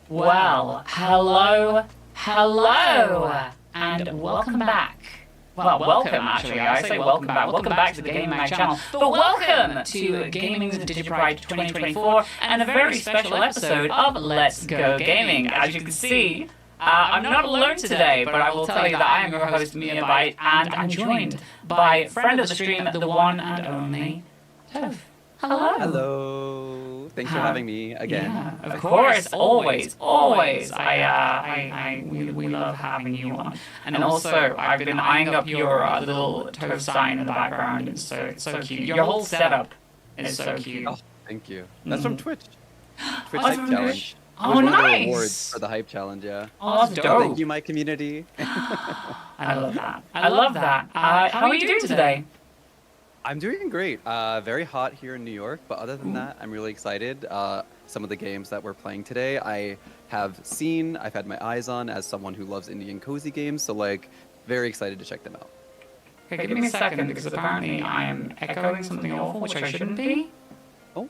Well, hello, and welcome back. Well, welcome, actually. I say welcome back. Welcome back to the Gaming Mag channel. But welcome to Gaming's DigiPride 2024 and a very special episode of Let's Go Gaming. As you can see, I'm not alone today, but I will tell you that I am your host, Mia Byte, and I'm joined by friend of the stream, the one and only Toph. Hello. Hello. Thanks for having me again. Yeah, of course, always. We love having you on. And also, I've been eyeing up your little Toph sign in the background. It's so cute. Your whole setup is so cute. Oh, thank you. That's from Twitch. Twitch Oh, Hype from Challenge. Twitch? It was Oh, one of the nice. rewards for the Hype Challenge, yeah. Oh, that's So dope. thank you, my community. I love that. I love that. How are you doing today? I'm doing great. Very hot here in New York, but other than that, I'm really excited. Some of the games that we're playing today, I've had my eyes on as someone who loves indie and cozy games, so like, very excited to check them out. Okay, give me a second, because apparently I am echoing something awful, which I shouldn't be. Oh.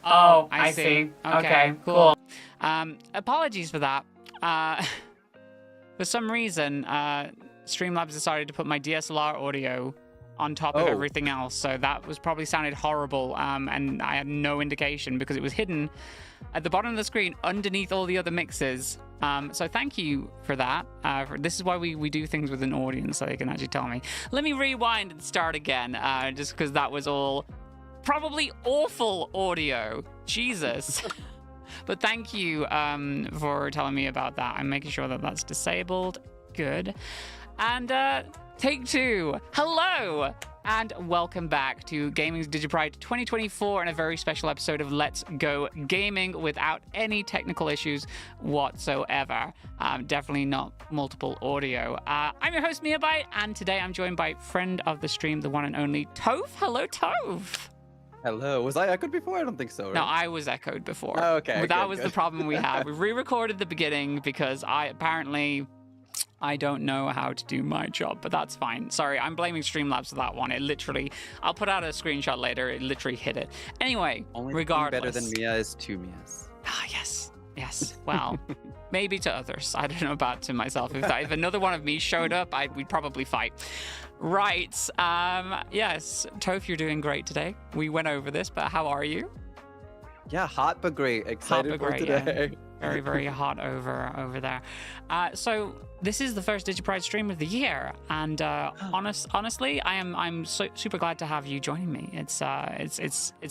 Oh, I see. Okay, cool. Apologies for that. For some reason, Streamlabs decided to put my DSLR audio on top of everything else, so that was probably sounded horrible, and I had no indication because it was hidden at the bottom of the screen underneath all the other mixes. So thank you for that. This is why we do things with an audience, so they can actually tell me. Let me rewind and start again, just because that was all probably awful audio. Jesus. But thank you for telling me about that. I'm making sure that that's disabled. Good. And take two. Hello, and welcome back to Gaming's DigiPride 2024 and a very special episode of Let's Go Gaming without any technical issues whatsoever. Definitely not multiple audio. I'm your host, Mia Byte, and today I'm joined by friend of the stream, the one and only Toph. Hello, Toph. Hello. Was I echoed before? I don't think so, right? No, I was echoed before. Oh, okay. But that good, was good. the problem we had. We re-recorded the beginning because I don't know how to do my job, but that's fine. Sorry, I'm blaming Streamlabs for that one. It literally, I'll put out a screenshot later. It literally hit it. Anyway, Only regardless. better than Mia is two Mias. Ah, yes. Well, maybe to others. I don't know about to myself. If another one of me showed up, we'd probably fight. Right. Yes. Toph, you're doing great today. We went over this, but how are you? Yeah, hot but great. Excited Hot but for great, today. yeah. Very, very hot over there. So this is the first DigiPride stream of the year, and honestly, I'm super glad to have you joining me. It's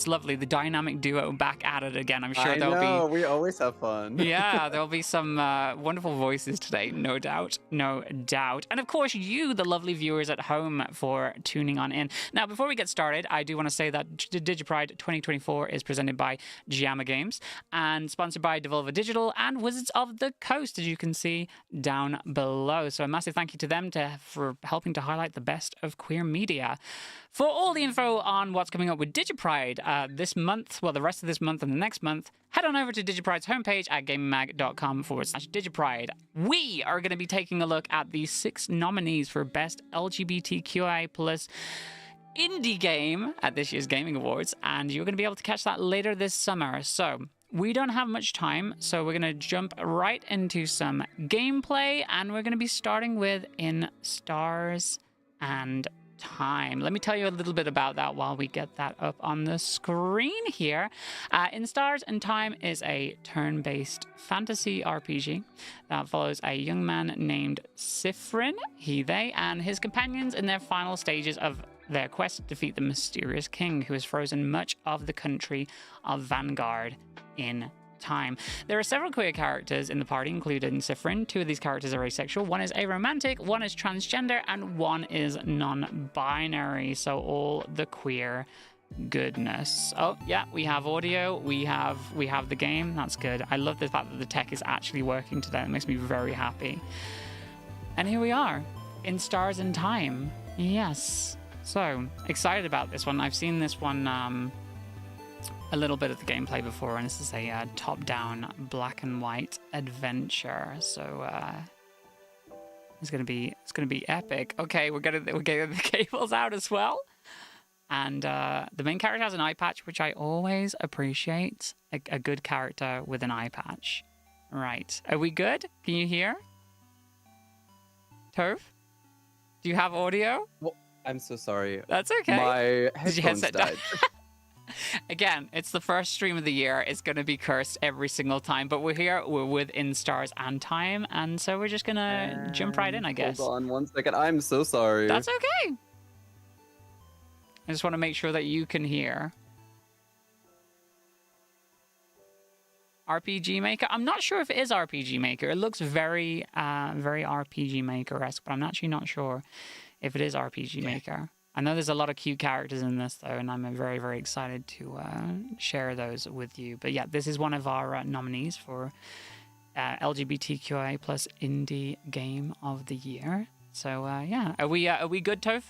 lovely. The dynamic duo back at it again. I'm sure there'll be. We always have fun. Yeah, there'll be some wonderful voices today, no doubt. And of course, you, the lovely viewers at home, for tuning on in. Now, before we get started, I do want to say that DigiPride 2024 is presented by Giamma Games and sponsored by Devolver Digital and Wizards of the Coast, as you can see down below. So a massive thank you to them for helping to highlight the best of queer media. For all the info on what's coming up with DigiPride this month, well, the rest of this month and the next month, head on over to DigiPride's homepage at gamingmag.com/DigiPride. We are going to be taking a look at the 6 nominees for Best LGBTQI+ indie game at this year's Gaming Awards, and you're going to be able to catch that later this summer. So we don't have much time, so we're going to jump right into some gameplay, and we're going to be starting with In Stars and Time. Let me tell you a little bit about that while we get that up on the screen here. In Stars and Time is a turn-based fantasy RPG that follows a young man named Sifrin, they, and his companions in their final stages of their quest to defeat the mysterious king who has frozen much of the country of Vanguard in time. There are several queer characters in the party, including Sifrin. 2 of these characters are asexual. 1 is aromantic, 1 is transgender, and 1 is non-binary. So all the queer goodness. Oh yeah, we have audio. We have the game. That's good. I love the fact that the tech is actually working today. It makes me very happy. And here we are, In Stars and Time. Yes. So excited about this one. I've seen this one a little bit of the gameplay before, and this is a top-down black and white adventure. So it's gonna be epic. Okay, we're getting the cables out as well, and the main character has an eye patch, which I always appreciate. A good character with an eye patch Right. Are we good? Can you hear? Toph? Do you have audio? Well, I'm so sorry. That's okay. My Did your headphones headset die? died. Again, it's the first stream of the year. It's going to be cursed every single time, but we're here. We're within stars and time, and so we're just going to jump right in, I guess. Hold on 1 second. I'm so sorry. That's okay. I just want to make sure that you can hear. RPG Maker. I'm not sure if it is RPG Maker. It looks very, very RPG Maker-esque, but I'm actually not sure if it is RPG Maker. I know there's a lot of cute characters in this, though, and I'm very, very excited to share those with you. But yeah, this is one of our nominees for LGBTQIA+ Indie Game of the Year. So yeah, are we good, Toph?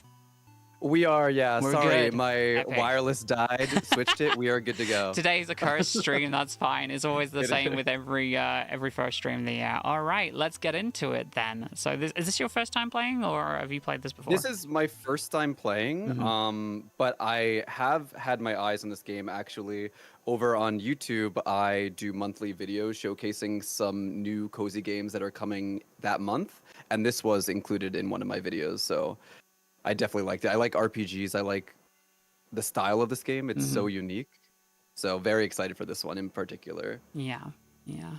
We are, yeah. We're Sorry, good. my Epic. wireless died. Switched it. We are good to go. Today's a cursed stream. That's fine. It's always the It same is. with every first stream of the year. All right, let's get into it then. So, is this your first time playing, or have you played this before? This is my first time playing, Mm-hmm. but I have had my eyes on this game actually. Over on YouTube, I do monthly videos showcasing some new cozy games that are coming that month, and this was included in one of my videos, so I definitely liked it. I like RPGs. I like the style of this game. It's so unique. So very excited for this one in particular. Yeah, yeah.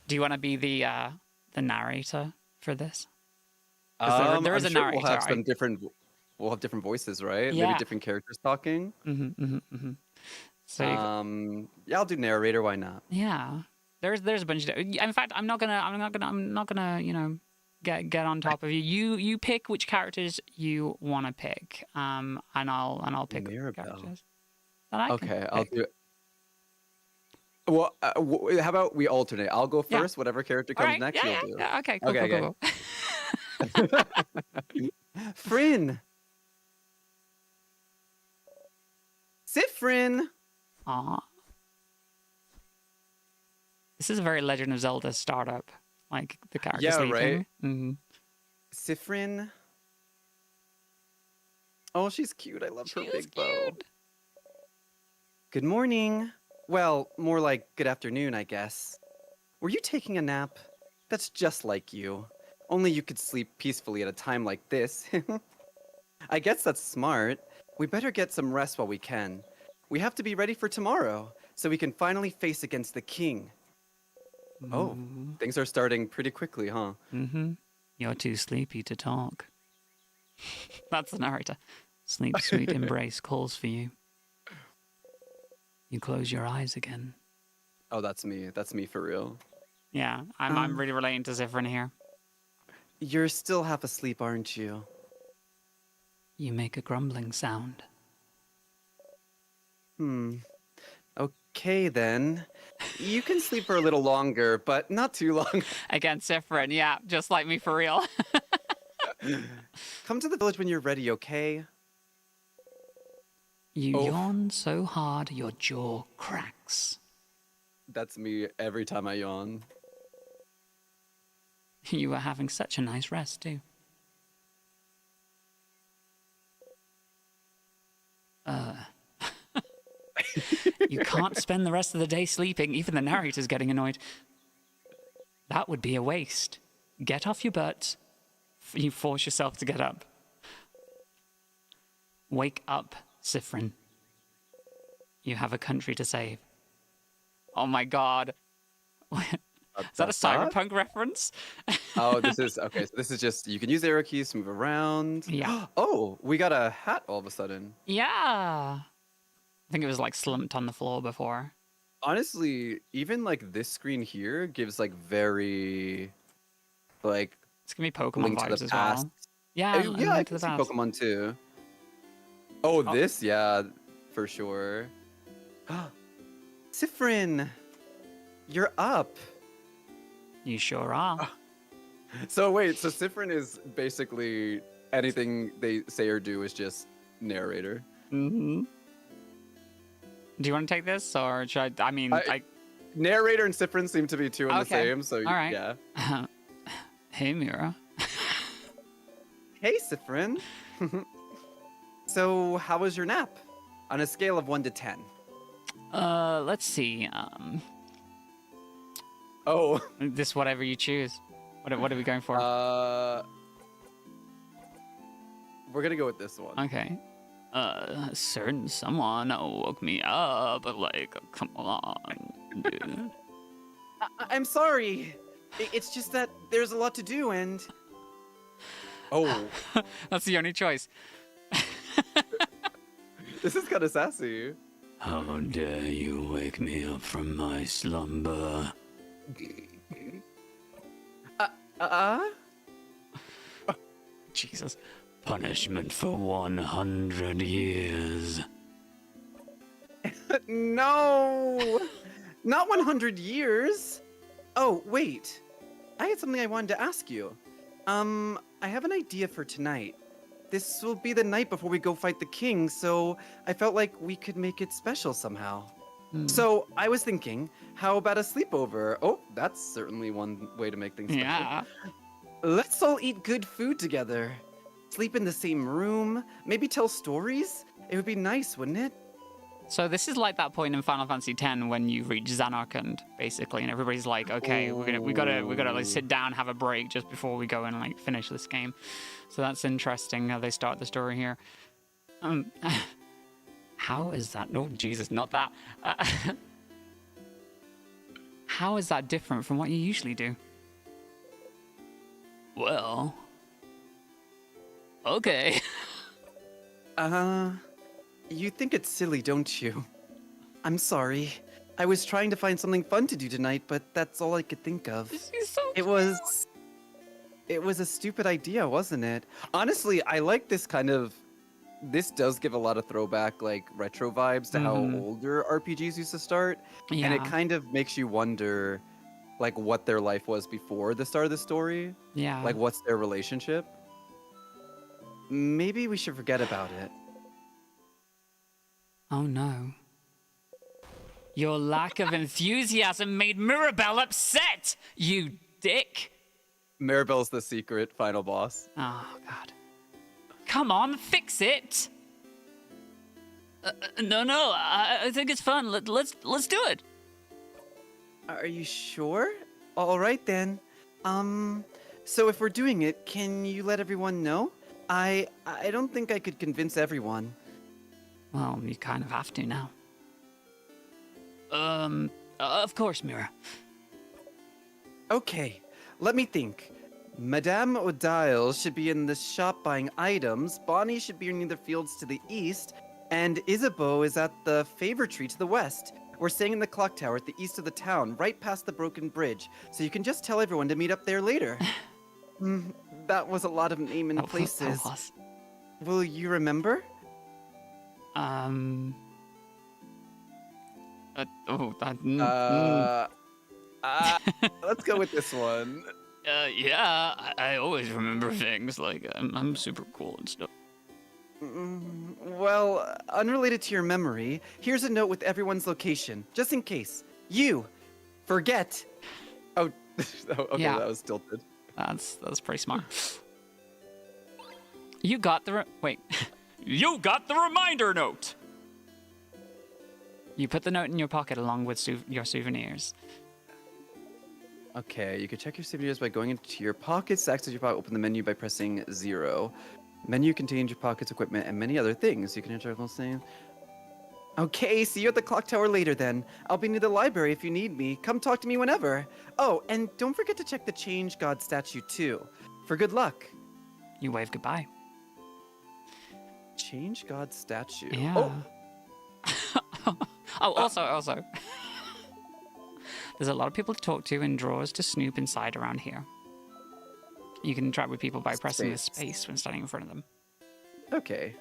Do you want to be the narrator for this? 'Cause there is I'm a sure narrator. we'll have some different. We'll have different voices, right? Yeah. Maybe different characters talking. So Yeah, I'll do narrator. Why not? yeah, there's a bunch of. In fact, I'm not gonna get on top of you. You pick which characters you want to pick. And I'll pick Mirabelle. characters that I can Okay, I'll pick. do. Well, how about we alternate? I'll go Yeah. first. Whatever character All comes right. next, Yeah, you'll do. yeah. Okay. Cool. Okay, Cool. Fryn. Sifrin. Aw. This is a very Legend of Zelda startup, like the character Yeah, sleeping. right? Mm-hmm. Sifrin. Oh, she's cute. I love her She's big bow. cute. Good morning. Well, more like good afternoon, I guess. Were you taking a nap? That's just like you. Only you could sleep peacefully at a time like this. I guess that's smart. We better get some rest while we can. We have to be ready for tomorrow, so we can finally face against the king. Oh, things are starting pretty quickly, huh? Mm-hmm. You're too sleepy to talk. That's the narrator. Sleep, sweet embrace calls for you. You close your eyes again. Oh, that's me. That's me for real. Yeah, I'm really relating to Zifrin here. You're still half asleep, aren't you? You make a grumbling sound. Okay, then. You can sleep for a little longer, but not too long. Again, Zifrin, yeah, just like me for real. Come to the village when you're ready, okay? You Oh. yawn so hard your jaw cracks. That's me every time I yawn. You were having such a nice rest, too. You can't spend the rest of the day sleeping. Even the narrator's getting annoyed. That would be a waste. Get off your butt. You force yourself to get up. Wake up, Sifrin. You have a country to save. Oh my god. Is that a cyberpunk reference? Oh, this is okay. So this is just you can use arrow keys to move around. Yeah. Oh, we got a hat all of a sudden. Yeah. I think it was like slumped on the floor before. Honestly, even like this screen here gives like very like It's gonna be Pokemon Link to vibes the as Past. well. Yeah, Oh, and yeah, I Link to can the see Past. Pokemon too. Oh, this, yeah, for sure. Sifrin, you're up. You sure are. So wait, so Sifrin is basically anything they say or do is just narrator. Mm-hmm. Do you want to take this, or should I? I mean, Narrator and Sifrin seem to be two and the Okay. same, so All right. yeah. Hey, Mira. Hey, Sifrin. So, how was your nap? On a scale of 1 to 10. Let's see. Oh. This whatever you choose. What are we going for? We're gonna go with this one. Okay. A certain someone woke me up. Like, come on, dude. I'm sorry. It's just that there's a lot to do and... Oh. That's the only choice. This is kind of sassy. How dare you wake me up from my slumber? Jesus. Punishment for 100 years. No! Not 100 years! Oh, wait. I had something I wanted to ask you. I have an idea for tonight. This will be the night before we go fight the king, so I felt like we could make it special somehow. So I was thinking, how about a sleepover? Oh, that's certainly one way to make things special. Yeah. Let's all eat good food together. Sleep in the same room. Maybe tell stories. It would be nice, wouldn't it? So this is like that point in Final Fantasy X when you reach Xanarkand, basically, and everybody's like, okay, we gotta like sit down, have a break just before we go and like finish this game. So that's interesting how they start the story here. How is that? Oh Jesus, not that. How is that different from what you usually do? Well, okay. You think it's silly, don't you? I'm sorry. I was trying to find something fun to do tonight, but that's all I could think of. It was a stupid idea, wasn't it? Honestly, I like this kind of... This does give a lot of throwback, like, retro vibes to how older RPGs used to start. Yeah. And it kind of makes you wonder, like, what their life was before the start of the story. Yeah. Like, what's their relationship? Maybe we should forget about it. Oh no. Your lack of enthusiasm made Mirabelle upset, you dick. Maribel's the secret final boss. Oh God. Come on, fix it. No, I think it's fun. Let's do it. Are you sure? All right then. So if we're doing it, can you let everyone know? I don't think I could convince everyone. Well, you kind of have to now. Of course, Mira. Okay, let me think. Madame Odile should be in the shop buying items, Bonnie should be near the fields to the east, and Isabeau is at the favor tree to the west. We're staying in the clock tower at the east of the town, right past the broken bridge, so you can just tell everyone to meet up there later. That was a lot of name and places. Will you remember? Let's go with this one. Yeah, I always remember things. Like, I'm super cool and stuff. Well, unrelated to your memory, here's a note with everyone's location, just in case. You forget. Oh, okay, Yeah. that was tilted. That's pretty smart. You got the wait. You got the reminder note. You put the note in your pocket along with your souvenirs. Okay, you can check your souvenirs by going into your pockets. To access your pocket, open the menu by pressing 0. Menu contains your pockets, equipment, and many other things. You can enter the same. Okay, see you at the clock tower later then. I'll be near the library if you need me. Come talk to me whenever. Oh, and don't forget to check the Change God statue too. For good luck. You wave goodbye. Change God statue. Yeah. Oh. Oh, also. There's a lot of people to talk to and drawers to snoop inside around here. You can interact with people by pressing the space when standing in front of them. Okay.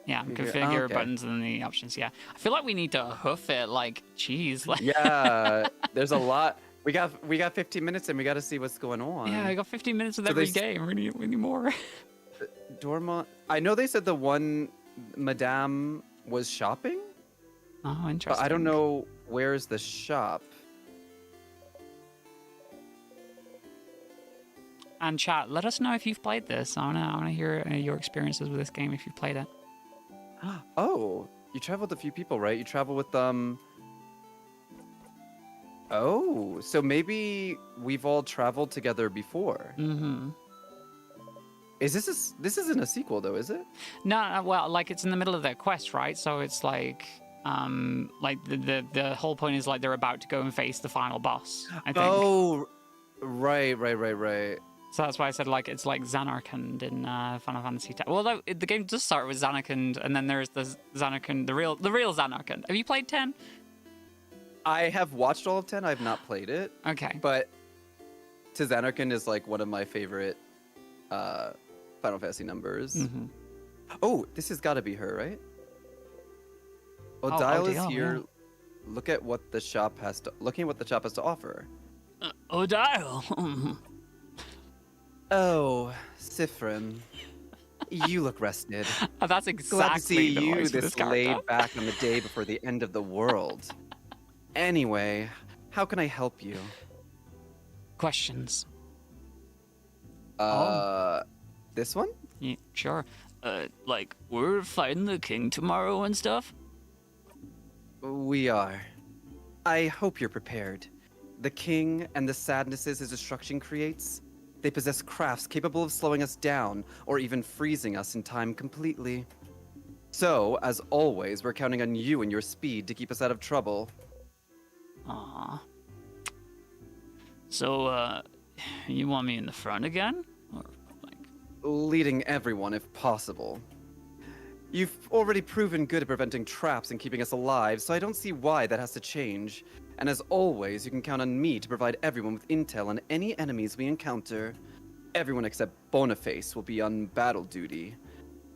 Yeah, configure buttons and the options. Yeah, I feel like we need to hoof it like cheese. Yeah, there's a lot. We got 15 minutes and we got to see what's going on. Yeah, I got 15 minutes with every game. We need more. Dormont. I know they said the one Madame was shopping. Oh, interesting. But I don't know where's the shop. And chat, let us know if you've played this. I wanna hear your experiences with this game if you've played it. Oh, you traveled with a few people, right? You travel with Oh, so maybe we've all traveled together before. Mm-hmm. This isn't a sequel though, is it? No, well, like it's in the middle of their quest, right? So it's like the whole point is like they're about to go and face the final boss, I think. Oh, right. So that's why I said like it's like Zanarkand in Final Fantasy X. Well, though, the game does start with Zanarkand, and then there's the Zanarkand, the real Zanarkand. Have you played 10? I have watched all of 10. I have not played it. Okay. But Tizanarkand is like one of my favorite Final Fantasy numbers. Mm-hmm. Oh, this has got to be her, right? Odile Odile, is here. yeah. Looking at what the shop has to offer. Odile. Oh, Sifrin, you look rested. Oh, that's exactly Glad to see the you voice of this this character. laid back on the day before the end of the world. Anyway, how can I help you? Questions. This one? Yeah, sure. Like we're fighting the king tomorrow and stuff. We are. I hope you're prepared. The king and the sadnesses his destruction creates, they possess crafts capable of slowing us down or even freezing us in time completely. So, as always, we're counting on you and your speed to keep us out of trouble. Aw. So, you want me in the front again? Or, like... Leading everyone if possible. You've already proven good at preventing traps and keeping us alive, so I don't see why that has to change. And as always, you can count on me to provide everyone with intel on any enemies we encounter. Everyone except Boniface will be on battle duty.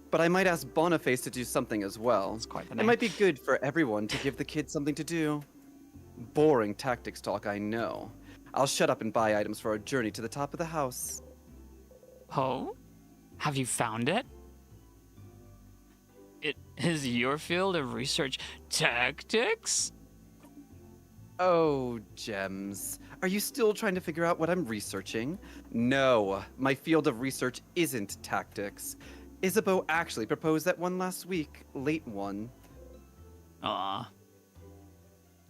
But I might ask Boniface to do something as well. That's quite the It name. might be good for everyone to give the kids something to do. Boring tactics talk, I know. I'll shut up and buy items for our journey to the top of the house. Oh? Have you found it? It is your field of research tactics? Oh, Gems. Are you still trying to figure out what I'm researching? No, my field of research isn't tactics. Isabeau actually proposed that one last week. Late one. Aw.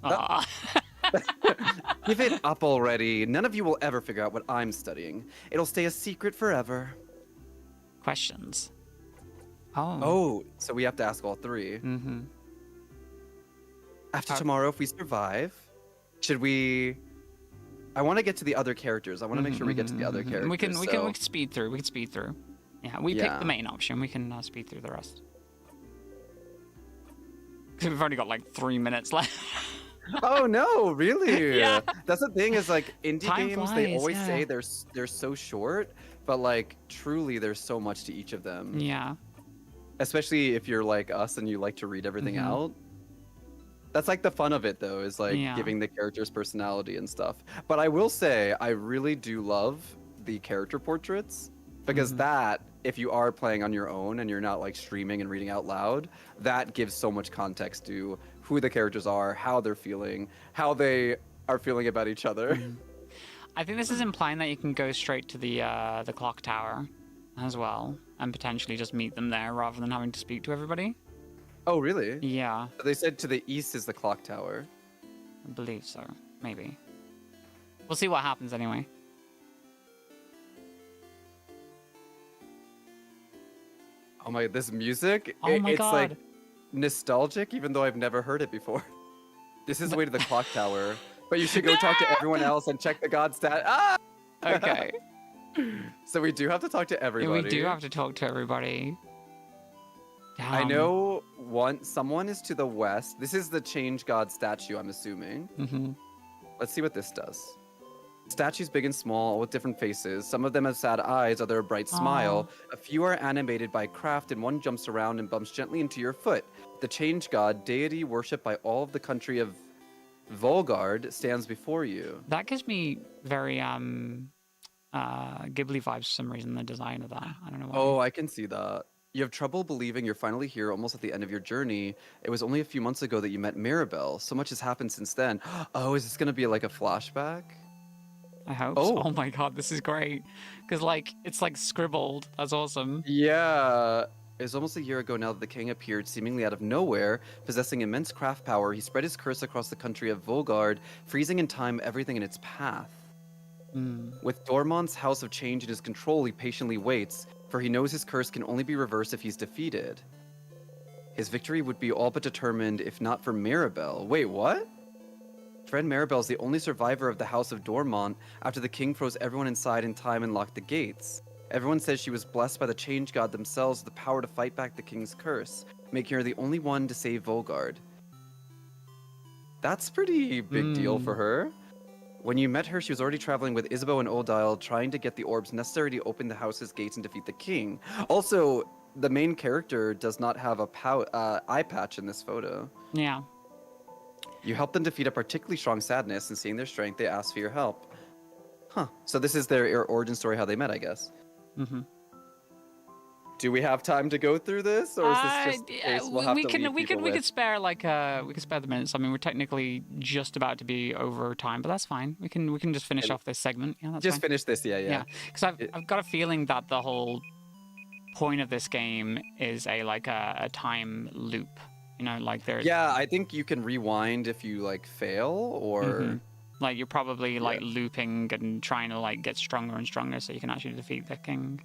Aw. Give it up already. None of you will ever figure out what I'm studying. It'll stay a secret forever. Questions. Oh. Oh, so we have to ask all three. Mm-hmm. After tomorrow, if we survive, should we... I want to get to the other characters. I want to make sure we get to the other characters. We can so- speed through. We can speed through. Yeah, we picked the main option. We can speed through the rest. 'Cause we've only got like 3 minutes left. Oh no, really? Yeah. That's the thing is like indie Time games, they flies, always yeah. say they're so short, but like truly there's so much to each of them. Yeah. Especially if you're like us and you like to read everything Mhm. out. That's like the fun of it though, is like Yeah. giving the characters personality and stuff. But I will say I really do love the character portraits because Mhm. that if you are playing on your own and you're not like streaming and reading out loud, that gives so much context to who the characters are, how they're feeling, how they are feeling about each other. I think this is implying that you can go straight to the clock tower as well and potentially just meet them there rather than having to speak to everybody. Oh, really? Yeah, They said to the east is the clock tower. I believe so. Maybe. We'll see what happens anyway. Oh my, this music, Oh my it's God. like nostalgic even though I've never heard it before. This is the way to the clock tower, but you should go talk to everyone else and check the god stat. Ah! Okay. So we do have to talk to Yeah, everybody. we do have to talk to everybody. I know someone is to the west. This is the change god statue, I'm assuming. Mm-hmm. Let's see what this does. Statues big and small with different faces. Some of them have sad eyes, other a bright smile. A few are animated by craft and one jumps around and bumps gently into your foot. The change god, deity worshipped by all of the country of Volgard, stands before you. That gives me very Ghibli vibes for some reason, the design of that. I don't know why. Oh, I can see that. You have trouble believing you're finally here, almost at the end of your journey. It was only a few months ago that you met Mirabelle. So much has happened since then. Oh, is this going to be like a flashback? I hope Oh. so. Oh my god, this is great. Because, like, it's like scribbled. That's awesome. Yeah. It was almost a year ago now that the king appeared seemingly out of nowhere, possessing immense craft power. He spread his curse across the country of Volgard, freezing in time everything in its path. With Dormont's House of Change in his control, he patiently waits, for he knows his curse can only be reversed if he's defeated. His victory would be all but determined if not for Mirabelle. Wait, what? Friend Maribel is the only survivor of the House of Dormont after the king froze everyone inside in time and locked the gates. Everyone says she was blessed by the Change God themselves with the power to fight back the king's curse, making her the only one to save Volgard. That's pretty big deal for her. When you met her, she was already traveling with Isabeau and Odile, trying to get the orbs necessary to open the house's gates and defeat the king. Also, the main character does not have a eye patch in this photo. Yeah. You helped them defeat a particularly strong sadness, and seeing their strength, they asked for your help. Huh. So this is their origin story, how they met, I guess. Mm-hmm. Do we have time to go through this, or is this just we'll have we to leave we people could with? spare the minutes. I mean, we're technically just about to be over time, but that's fine. We can just finish off this segment. Yeah, that's Just fine. finish this, yeah. Because I've got a feeling that the whole point of this game is a time loop. You know, like there's Yeah, I think you can rewind if you like fail, or like you're probably like looping and trying to like get stronger and stronger so you can actually defeat the king.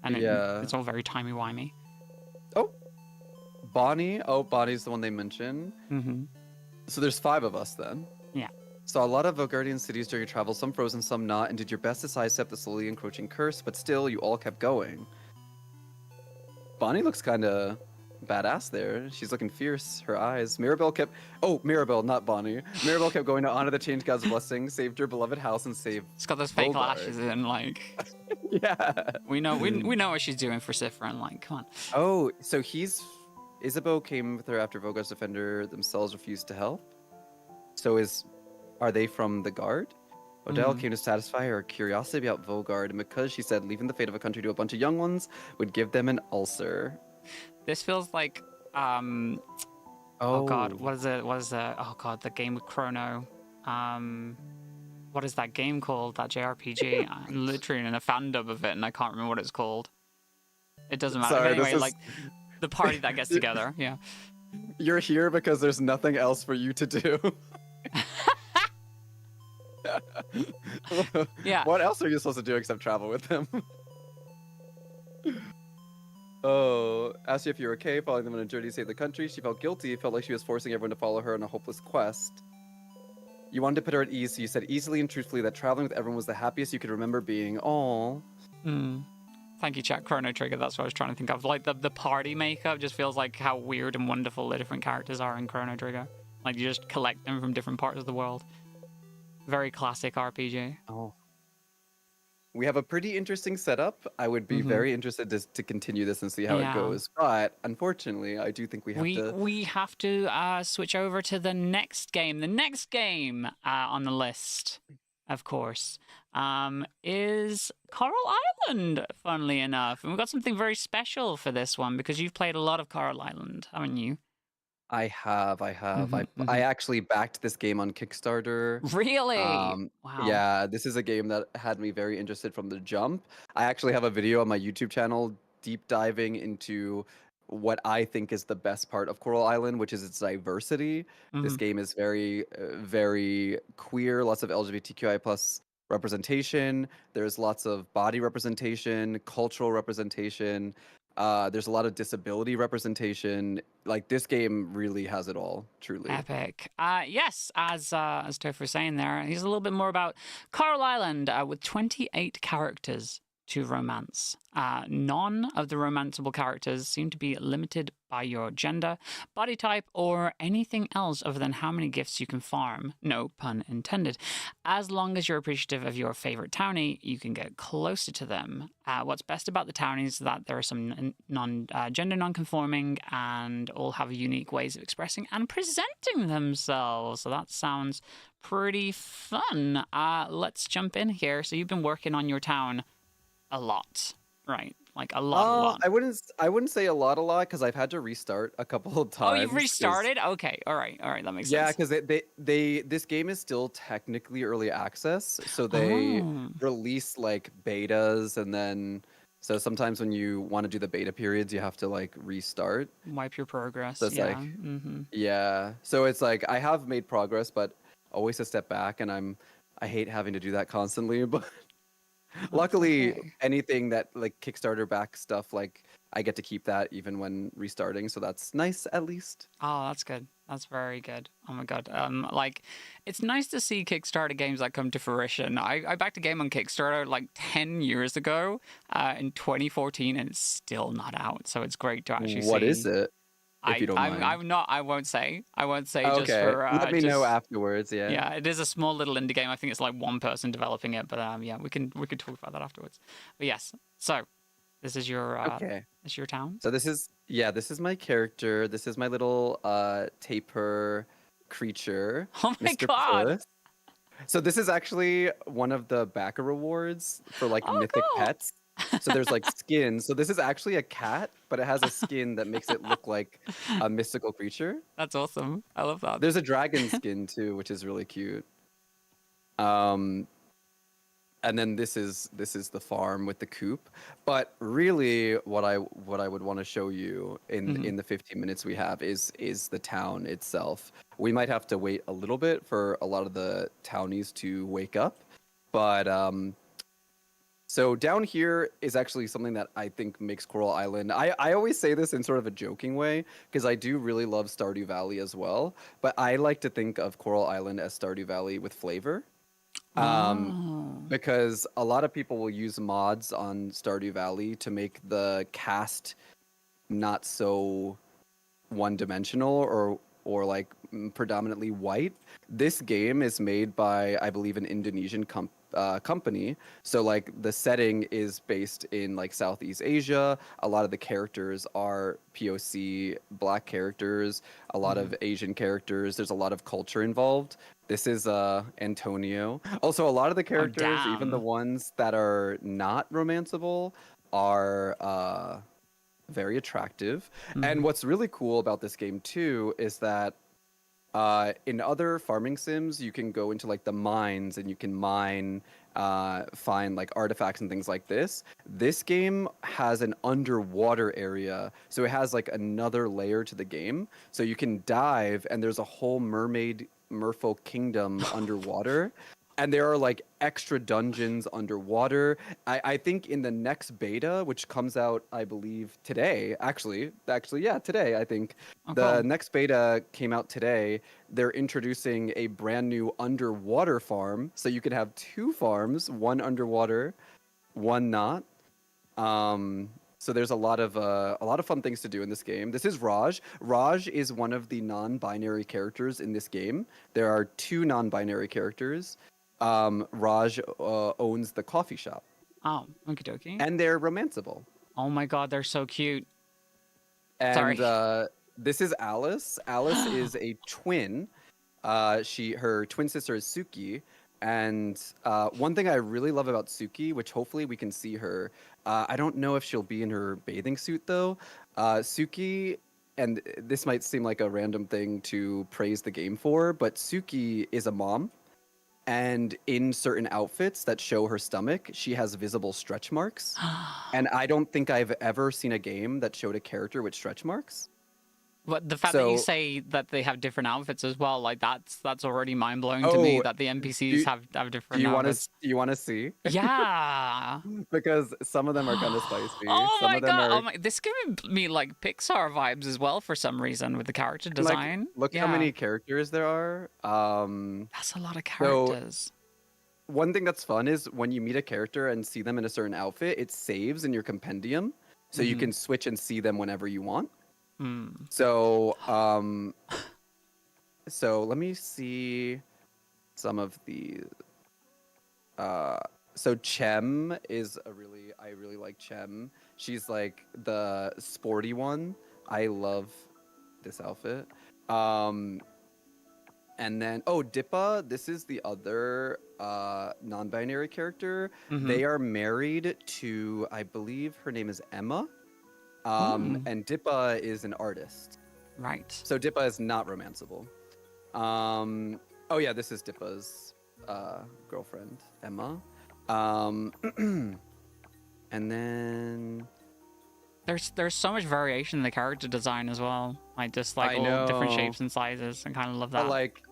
And it's all very timey-wimey. Oh, Bonnie. Oh, Bonnie's the one they mentioned. Mm-hmm. So there's 5 of us then. Yeah. Saw a lot of Vogardian cities during your travel, some frozen, some not, and did your best to sidestep the slowly encroaching curse, but still, you all kept going. Bonnie looks kind of badass there. She's looking fierce, her eyes. Mirabelle, not Bonnie. Mirabelle kept going to honor the Change God's blessing, saved her beloved house, and saved It's got those fake Volgard. lashes and like Yeah. we know what she's doing for Sifrin. Like, come on. Oh, so Isabeau came with her after Vogard's defender themselves refused to help? So are they from the guard? Odile came to satisfy her curiosity about Volgard, and because she said leaving the fate of a country to a bunch of young ones would give them an ulcer. This feels like oh god, what is it? Oh god, the game with Chrono. What is that game called? That JRPG? I'm literally in a fandom of it, and I can't remember what it's called. It doesn't matter. Sorry, Anyway, like the party that gets together. Yeah. You're here because there's nothing else for you to do. Yeah. What else are you supposed to do except travel with him? Oh, asked you if you were okay, following them on a journey to save the country. She felt guilty, felt like she was forcing everyone to follow her on a hopeless quest. You wanted to put her at ease, so you said easily and truthfully that traveling with everyone was the happiest you could remember being. Aww. Thank you, chat. Chrono Trigger, that's what I was trying to think of. Like, the party makeup just feels like how weird and wonderful the different characters are in Chrono Trigger. Like, you just collect them from different parts of the world. Very classic RPG. Oh. We have a pretty interesting setup. I would be very interested to continue this and see how it goes. But unfortunately, I do think we have to switch over to the next game. The next game on the list, of course, is Coral Island, funnily enough. And we've got something very special for this one because you've played a lot of Coral Island, haven't you? I have. I actually backed this game on Kickstarter. Really? Wow. Yeah, this is a game that had me very interested from the jump. I actually have a video on my YouTube channel deep diving into what I think is the best part of Coral Island, which is its diversity. This game is very, very queer, lots of LGBTQI plus representation. There's lots of body representation, cultural representation. There's a lot of disability representation. Like, this game really has it all, truly. Epic. Yes, as Toph was saying there, here's a little bit more about Coral Island with 28 characters to romance. None of the romanceable characters seem to be limited by your gender, body type, or anything else other than how many gifts you can farm. No pun intended. As long as you're appreciative of your favorite townie, you can get closer to them. What's best about the townies is that there are some gender non-conforming and all have unique ways of expressing and presenting themselves. So that sounds pretty fun. Let's jump in here. So you've been working on your town a lot, right? Like a lot. I wouldn't say a lot, because I've had to restart a couple of times. Oh, you've restarted? Okay, all right, that makes sense. Yeah, because this game is still technically early access, so they release like betas and then So sometimes when you want to do the beta periods, you have to like restart. Wipe your progress. So it's Yeah. like, yeah. So it's like I have made progress, but always a step back, and I hate having to do that constantly. But luckily, okay. anything that like Kickstarter back stuff, like I get to keep that even when restarting. So that's nice at least. Oh, that's good. That's very good. Oh my god. Like, it's nice to see Kickstarter games that come to fruition. I backed a game on Kickstarter like 10 years ago, in 2014, and it's still not out. So it's great to actually What is see. it, if you don't mind? I'm not. I won't say. I won't say just Okay, for let me know just. afterwards. Yeah. Yeah, it is a small little indie game. I think it's like one person developing it, but yeah, we can talk about that afterwards. But yes, so this is Okay. your town. So this is my character. This is my little taper creature, Oh my Mr. god! Puss. So this is actually one of the backer rewards for like Oh, mythic cool. pets. So there's like skins. So this is actually a cat, but it has a skin that makes it look like a mystical creature. That's awesome. I love that. There's a dragon skin too, which is really cute. And then this is the farm with the coop. But really, what I would want to show you in the 15 minutes we have is the town itself. We might have to wait a little bit for a lot of the townies to wake up, but so down here is actually something that I think makes Coral Island. I always say this in sort of a joking way because I do really love Stardew Valley as well, but I like to think of Coral Island as Stardew Valley with flavor. Oh. Because a lot of people will use mods on Stardew Valley to make the cast not so one-dimensional or like predominantly white. This game is made by, I believe, an Indonesian company. So like the setting is based in like Southeast Asia. A lot of the characters are POC black characters, a lot of Asian characters. There's a lot of culture involved. This is Antonio. Also, a lot of the characters, even the damn. ones that are not romanceable, are very attractive. And what's really cool about this game too is that in other farming sims, you can go into like the mines and you can mine, find like artifacts and things like this. This game has an underwater area, so it has like another layer to the game. So you can dive, and there's a whole merfolk kingdom underwater. And there are like extra dungeons underwater. I think in the next beta, which comes out, I believe today, actually, yeah, today, I think the cool. next beta came out today. They're introducing a brand new underwater farm. So you can have two farms, one underwater, one not. So there's a lot of fun things to do in this game. This is Raj. Raj is one of the non-binary characters in this game. There are two non-binary characters. Raj owns the coffee shop, Oh, okie dokie. and they're romanceable. Oh my god, they're so cute. And Sorry. this is Alice. Alice is a twin. Her twin sister is Suki. And one thing I really love about Suki, which hopefully we can see her, I don't know if she'll be in her bathing suit though. Suki, and this might seem like a random thing to praise the game for, but Suki is a mom. And in certain outfits that show her stomach, she has visible stretch marks. And I don't think I've ever seen a game that showed a character with stretch marks. But the fact that you So, say that they have different outfits as well, like that's already mind blowing to me oh, that the do, NPCs have different outfits. do you want to see? Yeah. Because some of them are kind of spicy. Oh Some my of them god. Oh are my. This giving me like Pixar vibes as well for some reason with the character like, design. look how Yeah. many characters there are. That's a lot of So characters. one thing that's fun is when you meet a character and see them in a certain outfit, it saves in your compendium, so you can switch and see them whenever you want. So, so let me see some of the. So Chem is I really like Chem. She's like the sporty one. I love this outfit. And then, oh, Dippa, this is the other non-binary character. They are married to, I believe her name is Emma. And Dippa is an artist. Right. So Dippa is not romanceable. Oh yeah, this is Dippa's girlfriend, Emma. And then There's so much variation in the character design as well. Like just like I all different know, shapes and sizes. I kind of love but that. like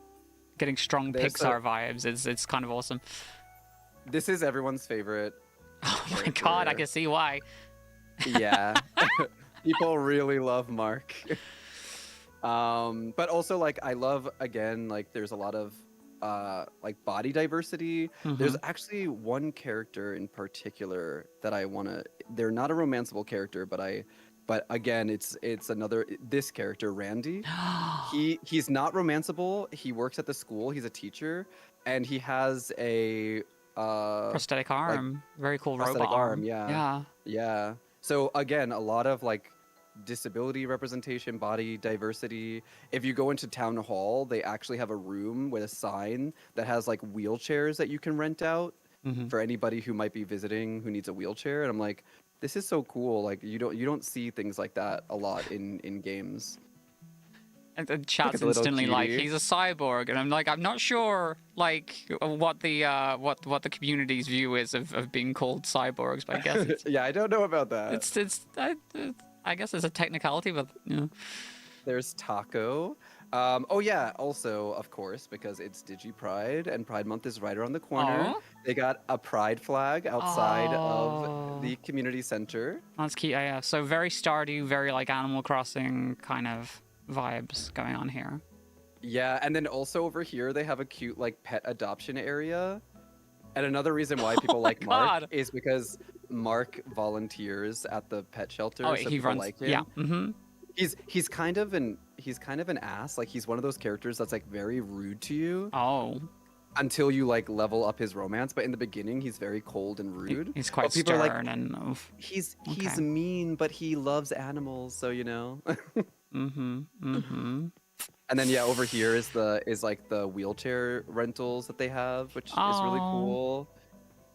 Getting strong there's Pixar vibes. It's kind of awesome. this is everyone's favorite Oh my god, I character. can see why. Yeah. People really love Mark. But also like I love again like there's a lot of like body diversity. There's actually one character in particular that I want to they're not a romanceable character, but again it's another this character Randy. He's not romanceable. He works at the school. He's a teacher and he has a Prosthetic like arm. Very cool prosthetic robot arm, arm. yeah. Yeah. Yeah. So again, a lot of like disability representation, body diversity. If you go into town hall, they actually have a room with a sign that has like wheelchairs that you can rent out for anybody who might be visiting who needs a wheelchair. And I'm like, this is so cool. Like you don't see things like that a lot in games. And Look chat's at the little instantly like, cutie. he's a cyborg, and I'm like, I'm not sure like what the community's view is of being called cyborgs, but I guess it's Yeah, I don't know about that. I guess it's a technicality, but you know. There's Taco. Oh yeah, also of course because it's DigiPride and Pride Month is right around the corner. Oh. They got a pride flag outside of Oh. the community center. That's cute, yeah. So very Stardew, very like Animal Crossing kind of vibes going on here. Yeah, and then also over here they have a cute like pet adoption area. And another reason why people like Mark God. is because Mark volunteers at the pet shelter. Oh, so he people runs. like him. Yeah. Mm-hmm. He's kind of an ass. Like he's one of those characters that's like very rude to you Oh. until you like level up his romance. But in the beginning, he's very cold and rude. He's quite But people are stern like, and oof. he's Okay. mean, but he loves animals, so you know. Mm-hmm. Mm-hmm. And then yeah, over here is like the wheelchair rentals that they have, which is really Oh. cool.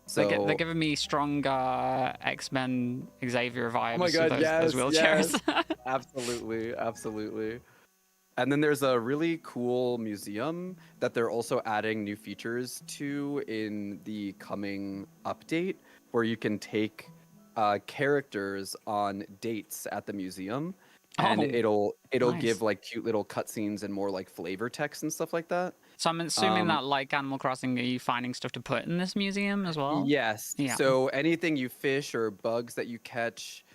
So They're giving me strong X-Men Xavier vibes. oh my with god, those wheelchairs. yes. Absolutely, absolutely. And then there's a really cool museum that they're also adding new features to in the coming update, where you can take characters on dates at the museum, and Oh, it'll nice. give like cute little cutscenes and more like flavor text and stuff like that. So I'm assuming Um, that, like Animal Crossing, are you finding stuff to put in this museum as well? Yes. Yeah. So anything you fish or bugs that you catch,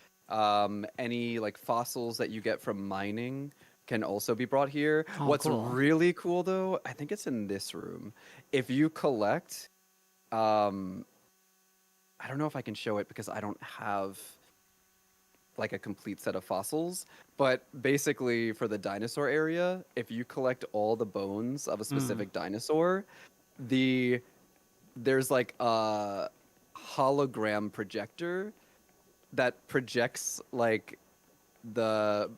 any like fossils that you get from mining can also be brought here. Oh, What's cool. really cool though, I think it's in this room. If you collect, I don't know if I can show it because I don't have like a complete set of fossils, but basically for the dinosaur area, if you collect all the bones of a specific dinosaur, there's like a hologram projector that projects like a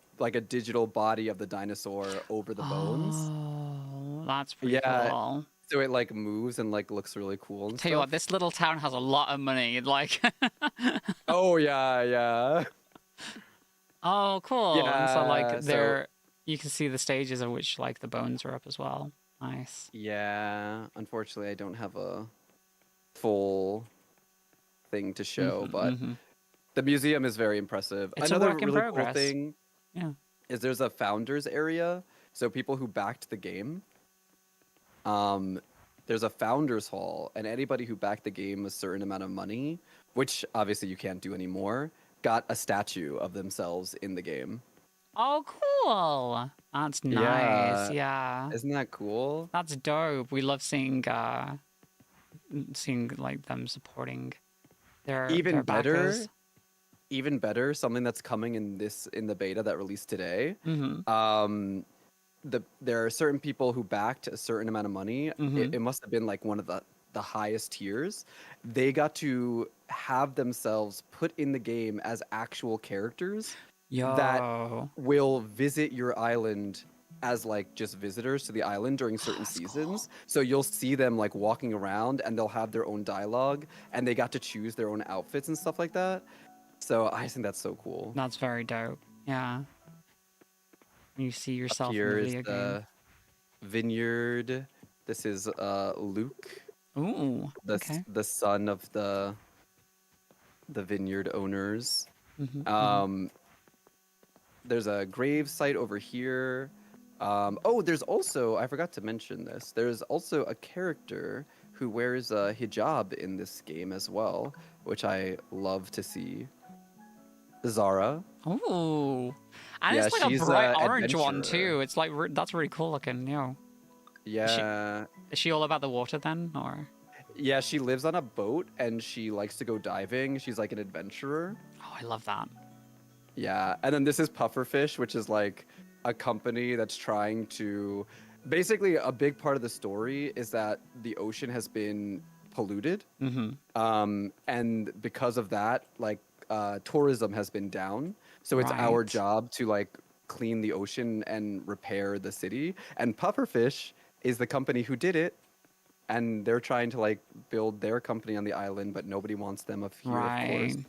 digital body of the dinosaur over the bones. Oh, that's pretty Yeah. cool. So it like moves and like looks really cool and Tell you stuff. what, this little town has a lot of money. Like, Oh yeah, yeah. oh, cool. And so, Yeah, like, so- you can see the stages of which, like, the bones are up as well. Nice. Yeah, unfortunately I don't have a full thing to show, but the museum is very impressive. It's a Another work in really progress. cool thing Yeah. is there's a founders area. So people who backed the game, there's a founders hall, and anybody who backed the game a certain amount of money, which obviously you can't do anymore, got a statue of themselves in the game. Oh, cool. That's nice. Yeah. Isn't that cool? That's dope. We love seeing like them supporting their Even better, backers. something that's coming in the beta that released today. Mm-hmm. There are certain people who backed a certain amount of money. It must have been like one of the highest tiers. They got to have themselves put in the game as actual characters Yo. that will visit your island as like just visitors to the island during certain seasons. So you'll see them like walking around and they'll have their own dialogue and they got to choose their own outfits and stuff like that. So I think that's so cool. That's very dope. Yeah. You see Up yourself in here the is video game. the vineyard. This is Luke, Ooh. Okay. the son of the the vineyard owners. Mhm, There's a grave site over here. Oh, there's also, I forgot to mention this. There's also a character who wears a hijab in this game as well, which I love to see. Zara. Ooh, and Yeah, it's like a she's bright a orange one adventurer. too. It's like that's really cool looking. Yeah. Is she all about the water then, or? Yeah, she lives on a boat and she likes to go diving. She's like an adventurer. Oh, I love that. Yeah, and then this is Pufferfish, which is like a company that's trying to. Basically, a big part of the story is that the ocean has been polluted, and because of that, like tourism has been down. So it's our Right. job to like clean the ocean and repair the city. And Pufferfish is the company who did it, and they're trying to like build their company on the island, but nobody wants them up here, of course. Right.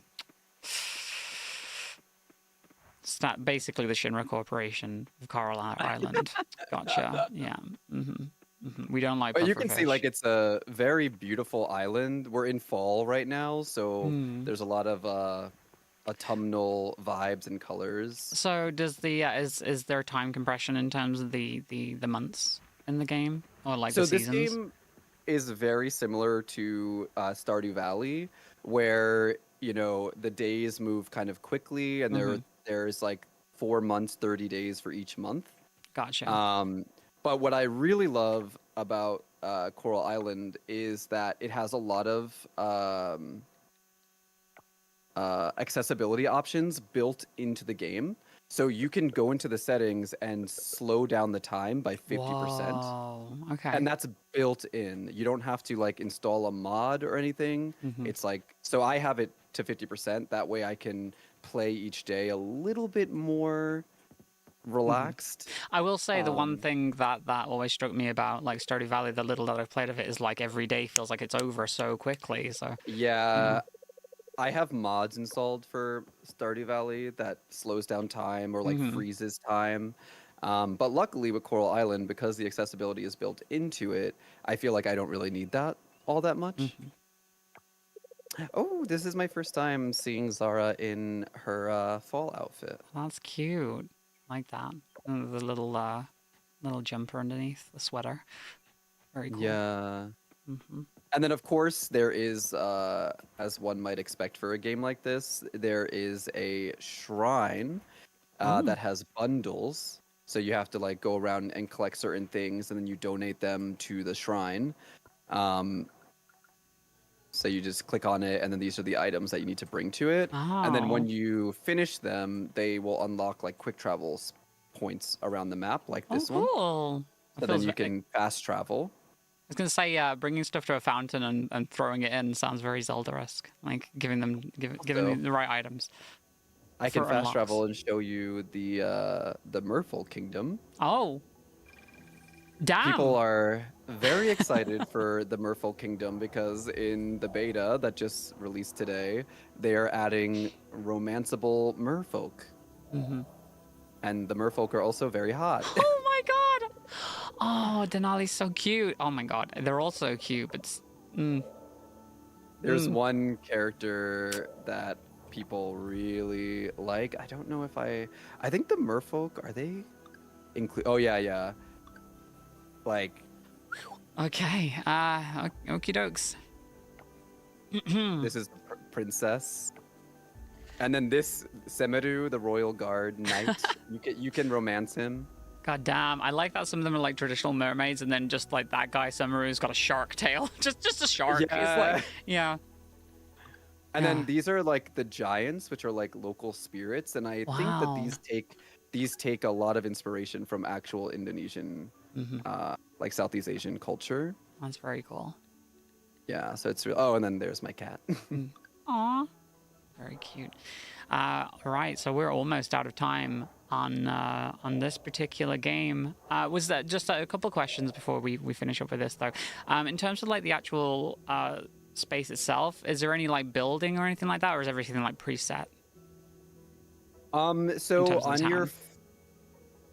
It's not basically the Shinra Corporation of Coral Island. Gotcha. Yeah. We don't like But you can see like pufferfish. it's a very beautiful island. We're in fall right now, so Hmm. there's a lot of autumnal vibes and colors. So does the is there time compression in terms of the months in the game or like So the this seasons? game is very similar to Stardew Valley, where you know the days move kind of quickly, and there's like 4 months, 30 days for each month. Gotcha. But what I really love about Coral Island is that it has a lot of accessibility options built into the game. So you can go into the settings and slow down the time by 50%. Whoa. Okay. And that's built in. You don't have to like install a mod or anything. It's like, so I have it to 50%. That way I can play each day a little bit more relaxed. I will say the one thing that always struck me about like Stardew Valley, the little that I've played of it, is like every day feels like it's over so quickly. So Yeah, I have mods installed for Stardew Valley that slows down time or like freezes time. But luckily with Coral Island, because the accessibility is built into it, I feel like I don't really need that all that much. Oh, this is my first time seeing Zara in her fall outfit. that's cute. Like that. And the little jumper underneath the sweater. Very cool. Yeah. And then, of course, there is, as one might expect for a game like this, there is a shrine that has bundles. So you have to like go around and collect certain things, and then you donate them to the shrine. So you just click on it, and then these are the items that you need to bring to it. And then when Oh. you finish them, they will unlock like quick travel points around the map, like Oh, this one. cool. So then you can fast travel. I was gonna say, bringing stuff to a fountain and throwing it in sounds very Zelda-esque. Like giving them the right items. I can for fast unlocks. travel and show you the Merfolk Kingdom. Oh. Damn. People are very excited for the Merfolk Kingdom because in the beta that just released today, they are adding romanceable merfolk. And the merfolk are also very hot. Oh my god. Oh, Denali's so cute. Oh my god. They're all so cute, but There's one character that people really like. I don't know if I think the merfolk, are they include? Oh yeah. Like okay. Okie dokes. this is princess. And then this Semeru, the royal guard knight, you can romance him. God damn. I like that some of them are like traditional mermaids and then just like that guy Samaru's got a shark tail. just a shark. It's like yeah. And Yeah. then these are like the giants, which are like local spirits, and I think that Wow. these take a lot of inspiration from actual Indonesian, like Southeast Asian culture. That's very cool. Yeah, so it's real. Oh, and then there's my cat. Aw. Very cute. All right, so we're almost out of time on this particular game. Was that just a couple of questions before we finish up with this though? In terms of like the actual space itself, is there any like building or anything like that, or is everything like preset? So terms of on your town.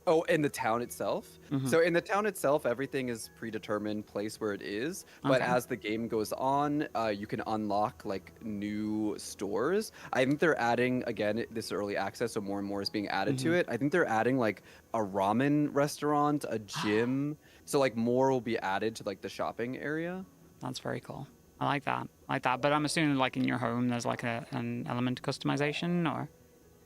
Oh, in the town itself? Mhm. So in the town itself, everything is predetermined place where it is. But Okay. as the game goes on, you can unlock like new stores. I think they're adding, again, this is early access, so more and more is being added to Mhm. it. I think they're adding like a ramen restaurant, a gym. So like more will be added to like the shopping area. That's very cool. I like that. I like that. But I'm assuming like in your home, there's like an element of customization, or.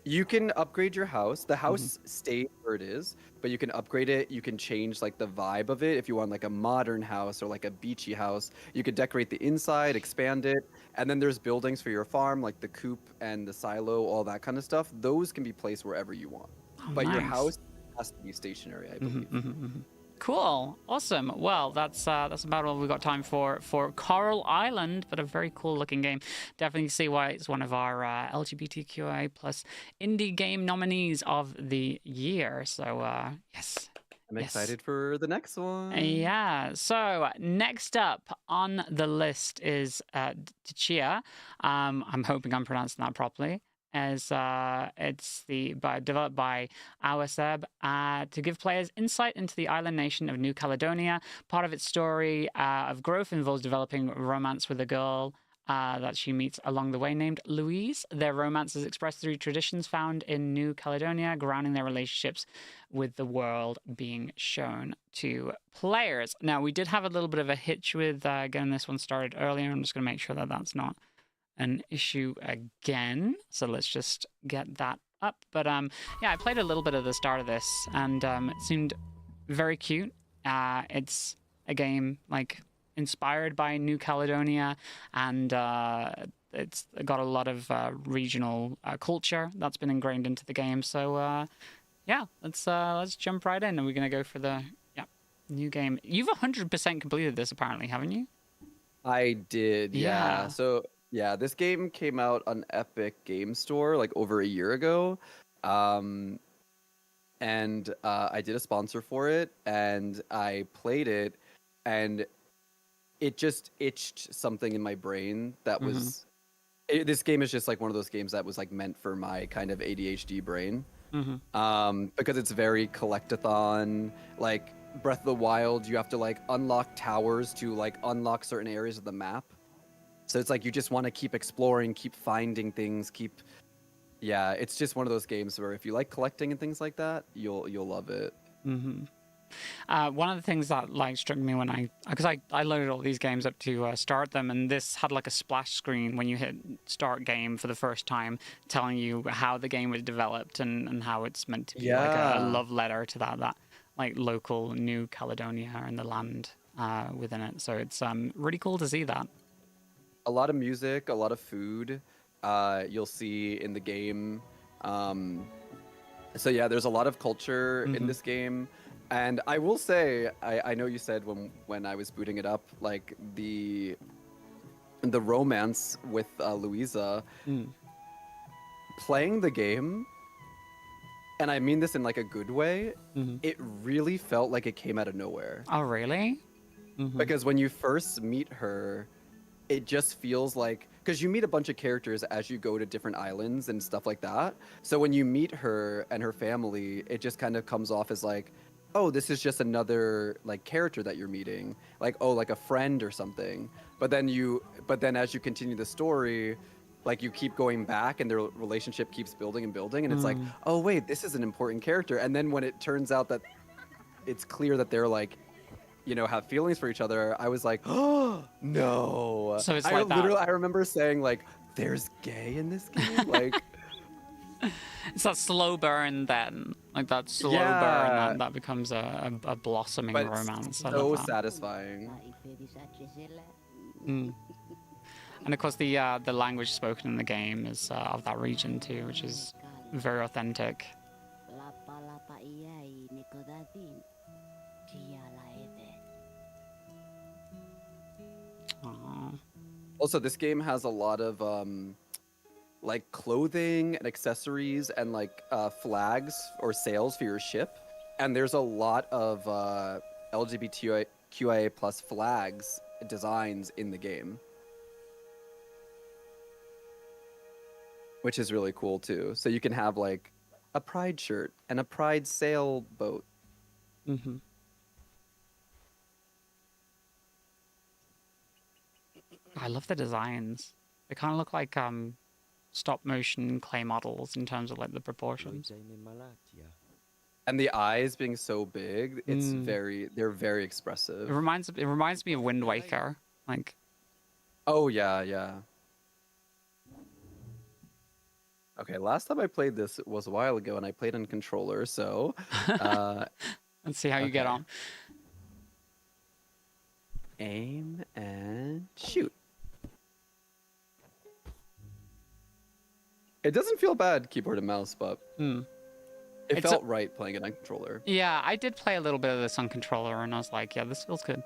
You can upgrade your house. The Mhm. house stays where it is, but you can upgrade it. You can change like the vibe of it. If you want like a modern house or like a beachy house, you could decorate the inside, expand it, and then there's buildings for your farm, like the coop and the silo, all that kind of stuff. Those can be placed wherever you want. Oh, But your nice. house has to be stationary, I Mhm, believe. mhm, mhm. Cool, awesome. Well, that's about all we've got time for Coral Island, but a very cool looking game. Definitely see why it's one of our LGBTQIA plus indie game nominees of the year. So yes, I'm yes. excited for the next one. Yeah. So next up on the list is Tchia. I'm hoping I'm pronouncing that properly. As it's developed by Awaseb to give players insight into the island nation of New Caledonia. Part of its story of growth involves developing romance with a girl that she meets along the way named Louise. Their romance is expressed through traditions found in New Caledonia, grounding their relationships with the world being shown to players. Now, we did have a little bit of a hitch with getting this one started earlier. I'm just going to make sure that that's not an issue again. So let's just get that up. But yeah, I played a little bit of the start of this, and it seemed very cute. It's a game like inspired by New Caledonia, and it's got a lot of regional culture that's been ingrained into the game. So yeah, let's jump right in, and we're gonna go for the new game. You've 100% completed this, apparently, haven't you? I did, yeah. Yeah. So, yeah, this game came out on Epic Game Store like over a year ago. Um, and I did a sponsor for it, and I played it, and it just itched something in my brain that Mm-hmm. was. This game is just like one of those games that was like meant for my kind of ADHD brain. Mm-hmm. Because it's very collectathon. Like Breath of the Wild, you have to like unlock towers to like unlock certain areas of the map. So it's like you just want to keep exploring, keep finding things, keep. Yeah, it's just one of those games where if you like collecting and things like that, you'll love it. Mm-hmm. One of the things that like struck me when because I loaded all these games up to start them, and this had like a splash screen when you hit start game for the first time, telling you how the game was developed and how it's meant to be like a Yeah, love letter to that like local New Caledonia and the land within it. So it's really cool to see that. a lot of music, a lot of food. You'll see in the game. Um, so yeah, there's a lot of culture in Mm-hmm. this game. And I will say, I know you said when I was booting it up, like the romance with Louisa, Mm. playing the game, and I mean this in like a good way, Mm-hmm. it really felt like it came out of nowhere. Oh, really? Mm-hmm. Because when you first meet her, it just feels like because you meet a bunch of characters as you go to different islands and stuff like that. So when you meet her and her family, it just kind of comes off as like, oh, this is just another like character that you're meeting, like oh, like a friend or something. But then as you continue the story, like you keep going back and their relationship keeps building and building, and it's like, Mm. oh wait, this is an important character. And then when it turns out that it's clear that they're like have feelings for each other, I was like, oh no. So it's I like that. literally I remember saying like, there's gay in this game? Like It's that slow burn then, like that slow burn yeah, that becomes a blossoming but it's romance. I so love that. satisfying. Mm. And of course, the language spoken in the game is of that region too, which is very authentic. Aw. Also, this game has a lot of like clothing and accessories and like flags or sails for your ship, and there's a lot of LGBTQIA plus flags designs in the game, which is really cool too. So you can have like a Pride shirt and a Pride sailboat. Mm-hmm. I love the designs. They kind of look like stop motion clay models in terms of like the proportions. And the eyes being so big, it's Mm. they're very expressive. It reminds me of Wind Waker. Like, Oh yeah, yeah. Okay, last time I played this was a while ago, and I played on controller. So, let's see how you get okay. on. Aim and shoot. It doesn't feel bad, keyboard and mouse, but it felt right playing it on controller. Yeah, I did play a little bit of this on controller, and I was like, yeah, this feels good.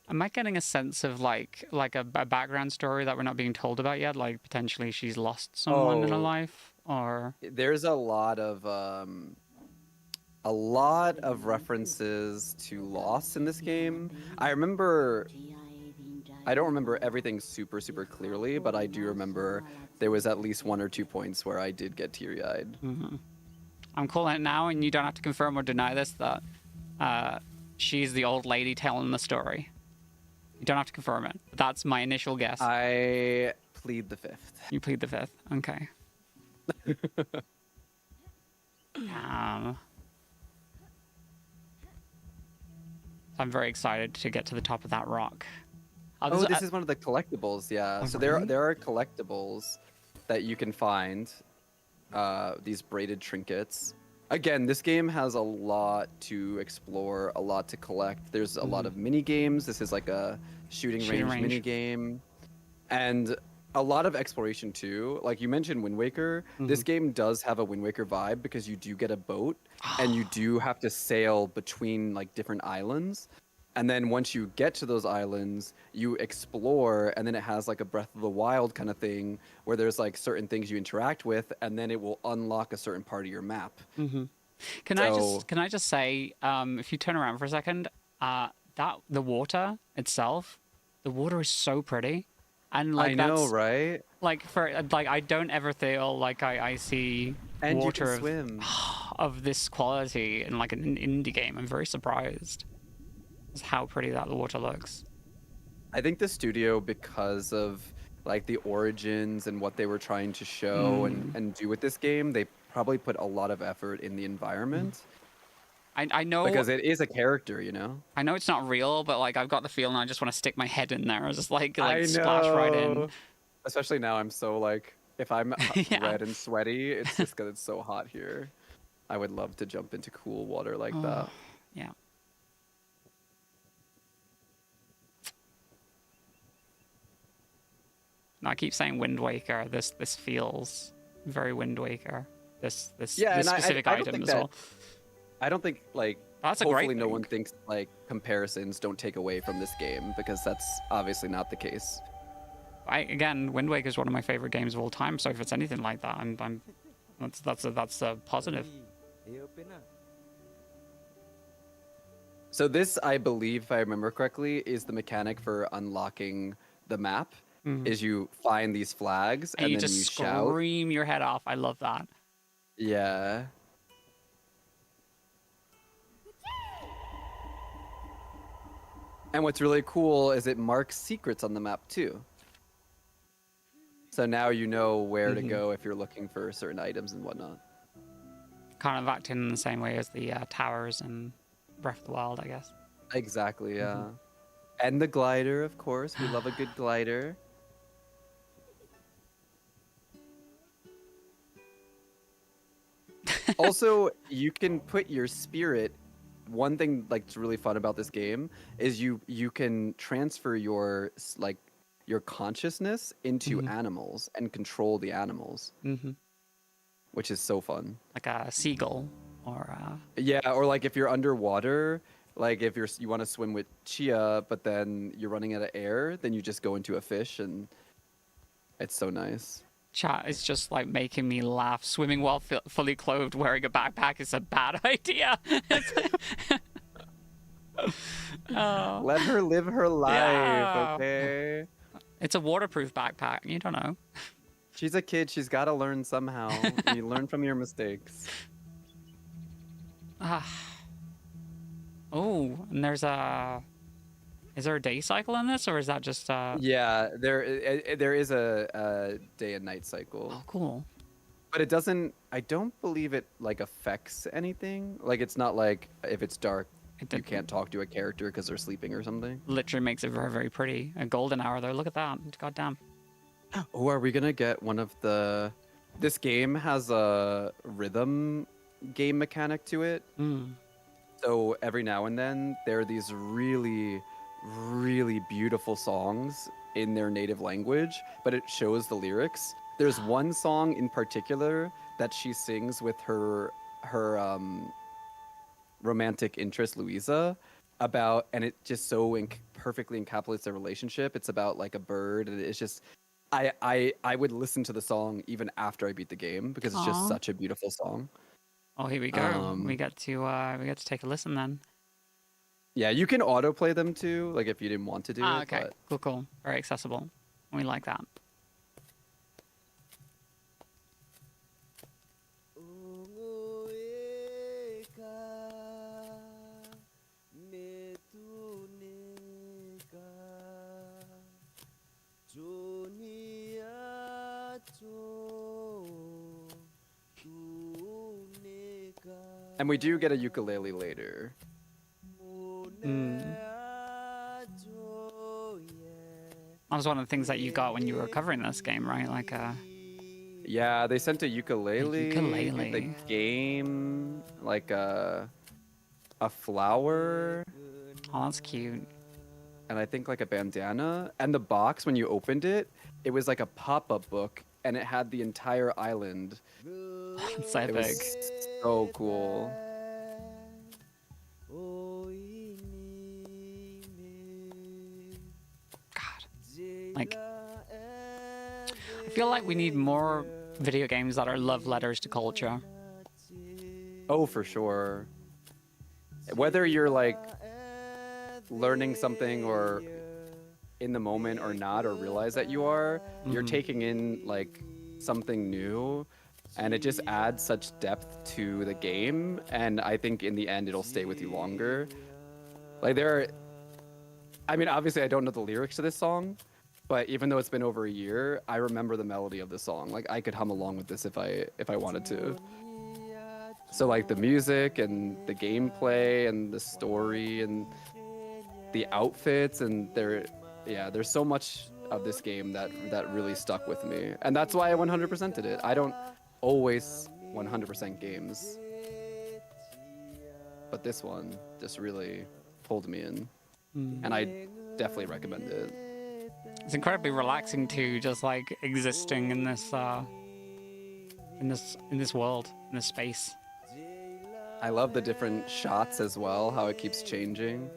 Am I getting a sense of like a background story that we're not being told about yet? Like potentially she's lost someone in her life, or There's a lot of references to loss in this game. I don't remember everything super clearly, but I do remember there was at least 1 or 2 points where I did get teary-eyed. Mm-hmm. I'm calling it now, and you don't have to confirm or deny this, that she's the old lady telling the story. You don't have to confirm it. That's my initial guess. I plead the fifth. You plead the fifth. Okay. I'm very excited to get to the top of that rock. This is one of the collectibles, yeah. Oh, So really? there are collectibles that you can find, these braided trinkets. Again, this game has a lot to explore, a lot to collect. There's a lot of mini games. This is like a shooting range mini game, and a lot of exploration too. Like you mentioned Wind Waker, this game does have a Wind Waker vibe because you do get a boat and you do have to sail between like different islands. And then once you get to those islands, you explore, and then it has like a Breath of the Wild kind of thing where there's like certain things you interact with, and then it will unlock a certain part of your map. Can I just say, if you turn around for a second, that the water itself, the water is so pretty, and like I know, right? Like I don't ever feel like I see And water you can swim. of this quality in like an indie game. I'm very surprised. How pretty that the water looks. I think the studio, because of like the origins and what they were trying to show and do with this game, they probably put a lot of effort in the environment. I know, because it is a character, you know. I know it's not real, but like I've got the feeling I just want to stick my head in there, just like I splash right in. know. Especially now, I'm so like, if I'm Yeah. red and sweaty, it's just because it's so hot here. I would love to jump into cool water like that. Yeah. No, I keep saying Wind Waker. This feels very Wind Waker. This specific I don't item think as that, well. I don't think like That's a hopefully great no thing. one thinks like comparisons don't take away from this game, because that's obviously not the case. Again, Wind Waker is one of my favorite games of all time. So if it's anything like that, that's a positive. So this, I believe, if I remember correctly, is the mechanic for unlocking the map. Is you find these flags And and you then just you shout. scream your head off. I love that. Yeah. And what's really cool is it marks secrets on the map too. So now you know where to go if you're looking for certain items and whatnot. Kind of acting in the same way as the towers in Breath of the Wild, I guess. Exactly, yeah. And the glider, of course. We love a good glider. Also, you can put your spirit. One thing like that's really fun about this game is you can transfer your your consciousness into animals and control the animals, which is so fun. Like a seagull or Yeah, or like if you're underwater, like if you want to swim with Chia, but then you're running out of air, then you just go into a fish, and it's so nice. Chat is just like making me laugh. Swimming while fully clothed, wearing a backpack is a bad idea. Oh. Let her live her life, Yeah. okay? It's a waterproof backpack. You don't know. She's a kid. She's got to learn somehow. You learn from your mistakes. Oh, and there's a... Is there a day cycle in this, or is that just... Yeah, there is a day and night cycle. Oh, cool. But it doesn't... I don't believe it, like, affects anything. Like, it's not like if it's dark, you can't talk to a character because they're sleeping or something. Literally makes it very, very pretty. A golden hour, though. Look at that. God damn. Oh, are we gonna get one of the... This game has a rhythm game mechanic to it. So every now and then, there are these really, really beautiful songs in their native language, but it shows the lyrics. There's one song in particular that she sings with her romantic interest, Louisa, about, and it just so perfectly encapsulates their relationship. It's about like a bird, and it's just... I would listen to the song even after I beat the game because it's just such a beautiful song. Oh, here we go. We got to take a listen then. Yeah, you can autoplay them too, like if you didn't want to do it. Okay. But... Cool, cool. Very accessible. We like that. And we do get a ukulele later. That was one of the things that you got when you were covering this game, right? Like Yeah, they sent a ukulele. Ukulele. The game, like a flower. Oh, that's cute. And I think like a bandana. And the box, when you opened it, it was like a pop-up book, and it had the entire island. It's epic. It was so cool. God. Like, I feel like we need more video games that are love letters to culture. Oh, for sure. Whether you're like learning something or in the moment or not, or realize that you are, you're taking in like something new, and it just adds such depth to the game. And I think in the end, it'll stay with you longer. Like I mean, obviously I don't know the lyrics to this song, but even though it's been over a year, I remember the melody of the song. Like I could hum along with this if I wanted to. So like the music and the gameplay and the story and the outfits, and there's so much of this game that really stuck with me. And that's why I 100%ed it. I don't always 100% games, but this one just really pulled me in. And I definitely recommend it. It's incredibly relaxing too, just like existing in this world, in this space. I love the different shots as well, how it keeps changing.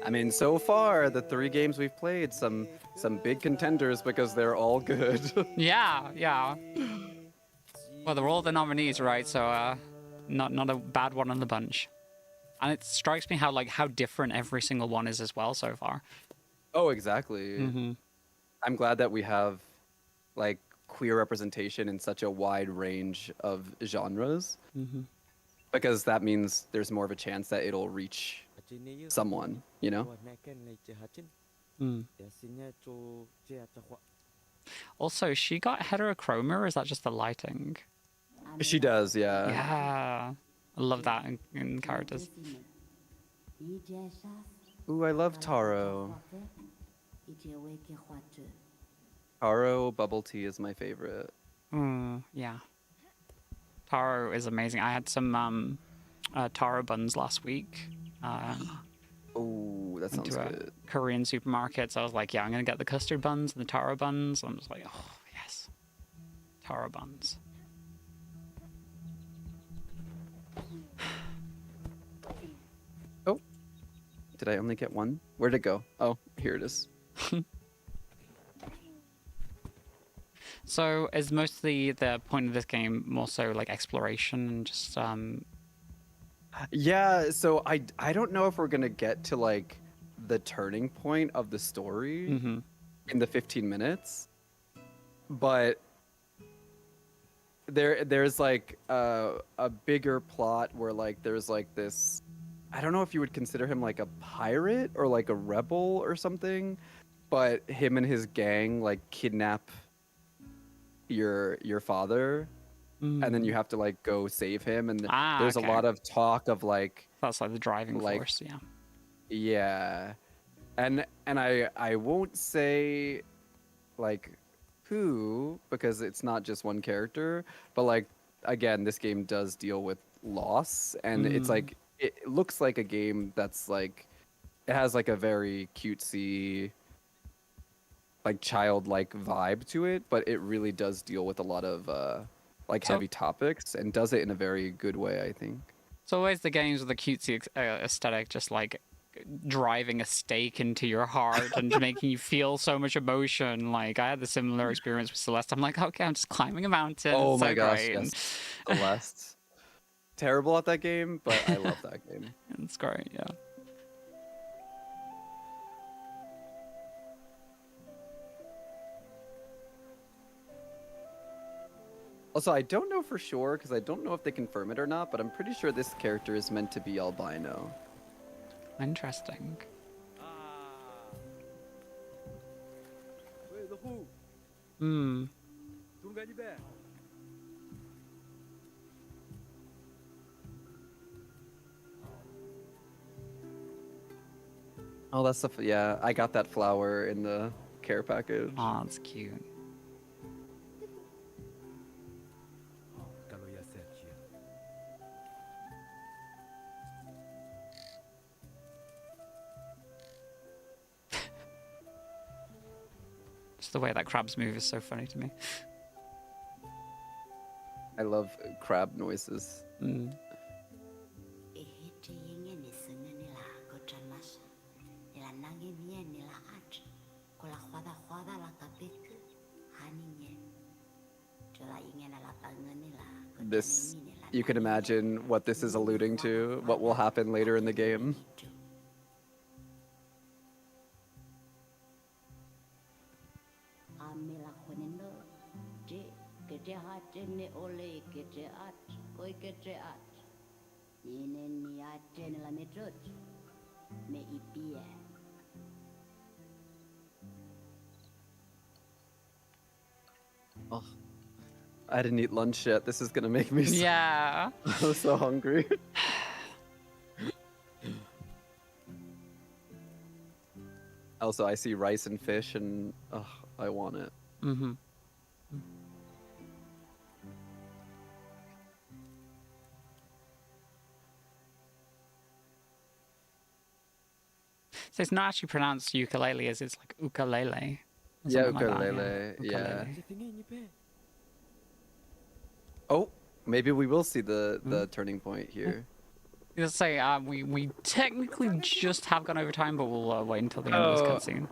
I mean, so far, the 3 games we've played, some big contenders because they're all good. Yeah. Well, they're all the nominees, right? So, not a bad one in the bunch. And it strikes me how different every single one is as well so far. Oh, exactly. I'm glad that we have like queer representation in such a wide range of genres, because that means there's more of a chance that it'll reach someone, you know? Also, she got heterochroma, or is that just the lighting? She does, yeah. Yeah. I love that in characters. Ooh, I love Taro. Taro bubble tea is my favorite. Yeah. Taro is amazing. I had some taro buns last week. Oh, that sounds Into a good. Korean supermarket, so I was like, yeah, I'm gonna get the custard buns and the taro buns. I'm just like, oh yes, taro buns. Oh, Did I only get one? Where'd it go? Oh, here it is. So is mostly the point of this game more so like exploration and just Yeah, so I don't know if we're gonna get to like the turning point of the story in the 15 minutes, but there's like a bigger plot where like there's like this, I don't know if you would consider him like a pirate or like a rebel or something, but him and his gang like kidnap your father, and then you have to like go save him, and there's okay. a lot of talk of like That's like the driving force, yeah. Yeah. And I won't say like who, because it's not just one character, but like again, this game does deal with loss, and it's like it looks like a game that's like it has like a very cutesy, like childlike vibe to it, but it really does deal with a lot of like heavy topics and does it in a very good way, I think. It's always the games with the cutesy aesthetic, just like driving a stake into your heart and making you feel so much emotion. Like I had the similar experience with Celeste. I'm like, okay, I'm just climbing a mountain. Oh it's my so gosh, great. yes. Celeste. Terrible at that game, but I love that game. It's great, yeah. Also, I don't know for sure, because I don't know if they confirm it or not, but I'm pretty sure this character is meant to be albino. Interesting. Hmm. Oh, that's the yeah. I got that flower in the care package. Oh, that's cute. Just the way that crabs move is so funny to me. I love crab noises. This, you can imagine what this is alluding to, what will happen later in the game. Oh, I didn't eat lunch yet. This is gonna make me so, Yeah. I'm so hungry. Also, I see rice and fish, and I want it. So it's not actually pronounced ukulele, as it's like ukulele. or Yeah, something like that, ukulele. Yeah. Ukulele. Oh, maybe we will see the turning point here. Let's say we technically just have gone over time, but we'll wait until the end of this cutscene.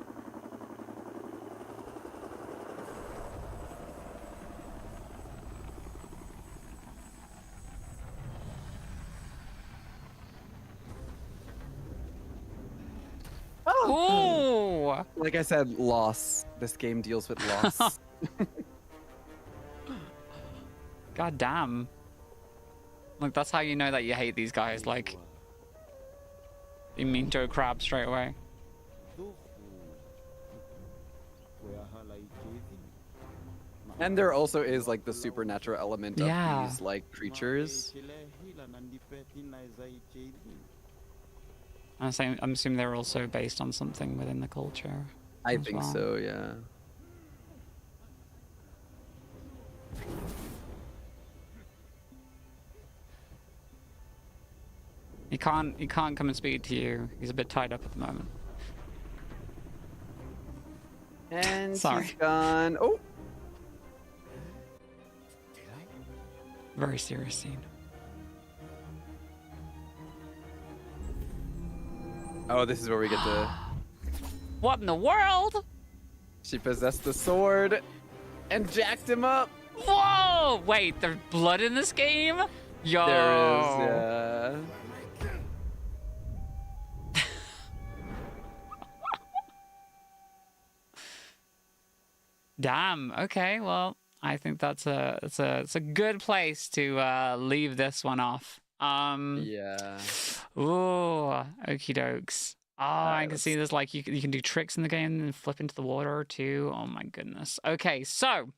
Oh! Like I said, loss. This game deals with loss. God damn. Like, that's how you know that you hate these guys. Like, you mean to a crab straight away. And there also is like the supernatural element of Yeah. these like creatures. I'm assuming they're also based on something within the culture. I as think well. so, yeah. He can't come and speak to you. He's a bit tied up at the moment. And Sorry. she's gone. Oh, Very serious scene. Oh, this is where we get to. What in the world? She possessed the sword and jacked him up. Whoa! Wait, there's blood in this game? Yo. There is, yeah. Damn. Okay. Well, I think it's a good place to leave this one off. Yeah. Ooh, okie dokes. Oh, I can see That's- there's like you can do tricks in the game and flip into the water too. Oh my goodness. Okay, so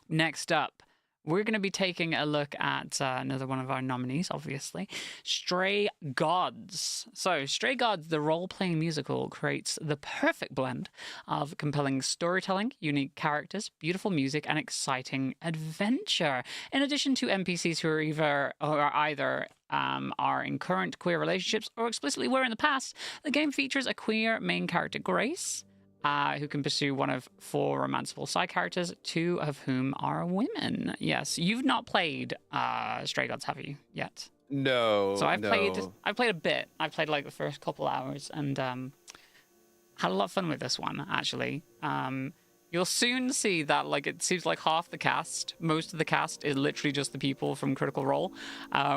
next up, we're going to be taking a look at another one of our nominees, obviously, Stray Gods. So, Stray Gods, the role-playing musical, creates the perfect blend of compelling storytelling, unique characters, beautiful music, and exciting adventure. In addition to NPCs who are either are in current queer relationships or explicitly were in the past, the game features a queer main character, Grace, who can pursue one of 4 romanceable side characters, 2 of whom are women. Yes, you've not played Stray Gods, have you, yet? No. So I've no. played a bit. I played like the first couple hours and had a lot of fun with this one, actually. You'll soon see that like it seems like half the cast, most of the cast is literally just the people from Critical Role,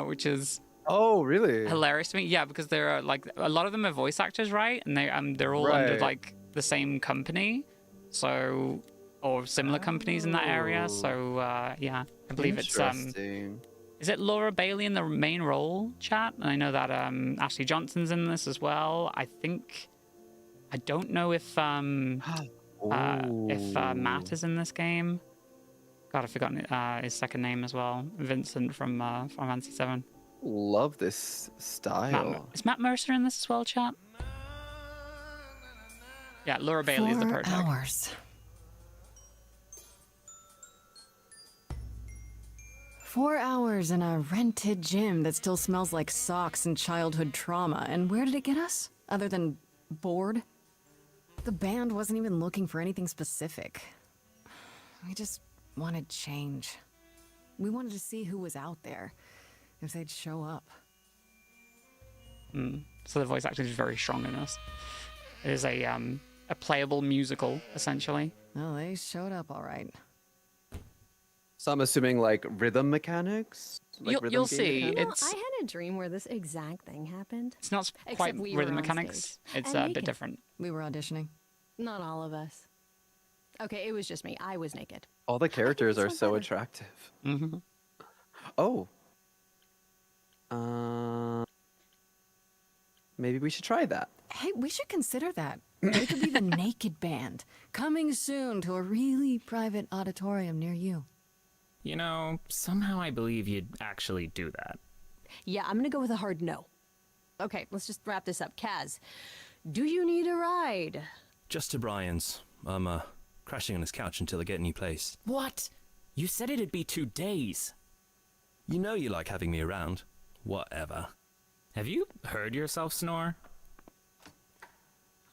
which is Oh, really? hilarious to me. Yeah, because there are like a lot of them are voice actors, right? And they're all under Right. like the same company, so or similar companies in that area. So yeah, I believe it's Interesting. is it Laura Bailey in the main role, chat? And I know that Ashley Johnson's in this as well. I don't know if Matt is in this game. God, I've forgotten his second name as well. Vincent from Final Fantasy 7. Love this style. Is Matt Mercer in this as well, chat? Yeah, Laura Bailey is the 4 protag. hours. 4 hours in a rented gym that still smells like socks and childhood trauma. And where did it get us? Other than bored? The band wasn't even looking for anything specific. We just wanted change. We wanted to see who was out there, if they'd show up. So the voice acting is very strong in this. It is a playable musical, essentially. Oh, they showed up all right. So I'm assuming like rhythm mechanics. Like You'll see. mechanics? Well, It's I had a dream where this exact thing happened. it's not Except quite we were rhythm on mechanics. stage. It's And a bit naked. different. We were auditioning. Not all of us. Okay, it was just me. I was naked. All the characters this are one so better. attractive. Mm-hmm. Oh. Maybe we should try that. Hey, we should consider that. We could be the Naked Band. Coming soon to a really private auditorium near you. You know, somehow I believe you'd actually do that. Yeah, I'm gonna go with a hard no. Okay, let's just wrap this up. Kaz, do you need a ride? Just to Brian's. I'm crashing on his couch until I get a new place. What? You said it'd be 2 days. You know you like having me around. Whatever. Have you heard yourself snore?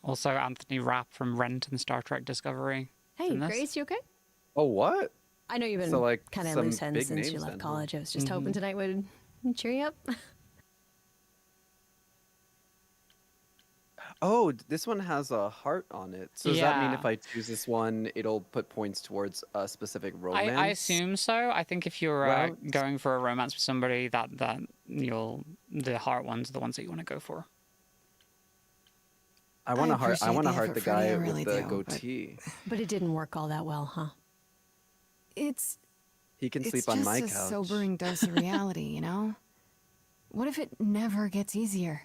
Also, Anthony Rapp from Rent and Star Trek Discovery. Hey, in this. Grace, you okay? Oh, what? I know you've been So, like, kind of some loose ends big since you names left then, huh? college. I was just hoping tonight would cheer you up. Oh, this one has a heart on it. So does that mean Yeah. if I choose this one, it'll put points towards a specific romance? I assume so. I think if you're route? going for a romance with somebody, that the heart ones are the ones that you want to go for. I want to I heart. I appreciate want to the heart effort, the Freddie, guy I really with the do, but- goatee. But it didn't work all that well, huh? It's He can it's sleep just on my a couch. sobering dose of reality, you know? What if it never gets easier?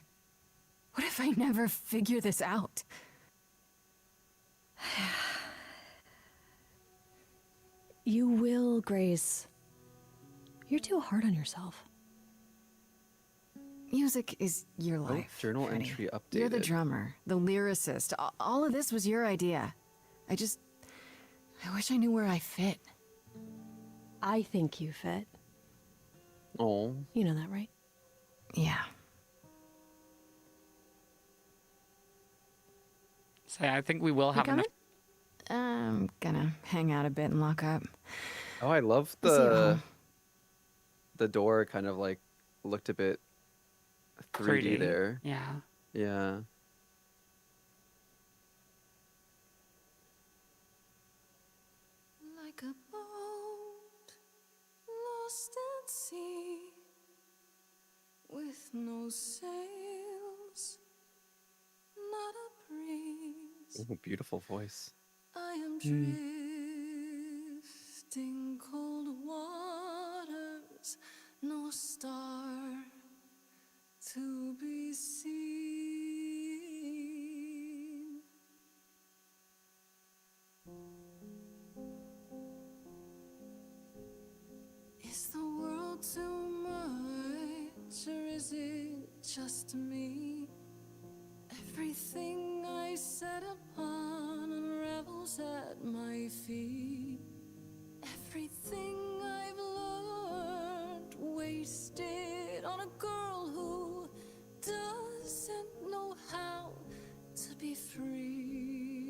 What if I never figure this out? You will, Grace. You're too hard on yourself. Music is your Oh, life. journal Freddie. entry You're the updated. drummer, the lyricist. All of this was your idea. I wish I knew where I fit. I think you fit. Oh, You know that, right? Yeah. So I think we will You have enough. coming? I'm gonna hang out a bit and lock up. oh, I love I'll see you at home. the door. Kind of like looked a bit 3D, there. Yeah. Yeah. lost at sea with no sails, not a breeze. Ooh, beautiful voice. I am drifting cold waters, no star to be seen. Is the world too much, or is it just me? Everything I set upon unravels at my feet. Everything I've learned wasted on a girl who doesn't know how to be free.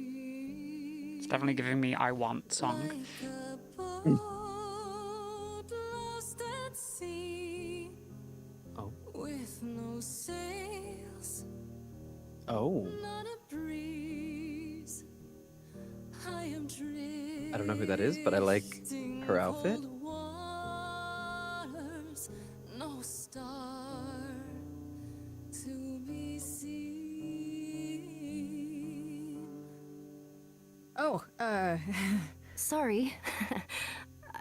It's definitely giving me I Want song. Like a boat lost at sea. Oh. With no sails, Oh. not a breeze. I am drifting I don't know who that is, but I like her outfit. cold waters, no star to be seen. Oh, Sorry.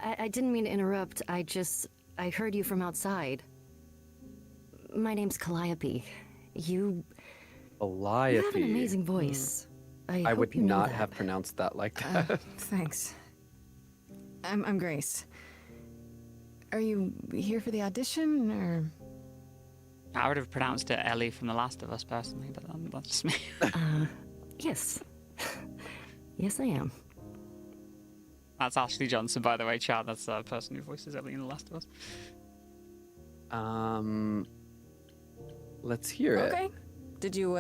I didn't mean to interrupt. I heard you from outside. My name's Calliope. You have an Calliope. amazing voice. I hope would you know not that. have pronounced that like that. thanks. I'm Grace. Are you here for the audition, or? I would have pronounced it Ellie from The Last of Us personally, but that's just me. Yes. Yes, I am. That's Ashley Johnson, by the way, chat. That's the person who voices Ellie in The Last of Us. Let's hear it. Okay. Did you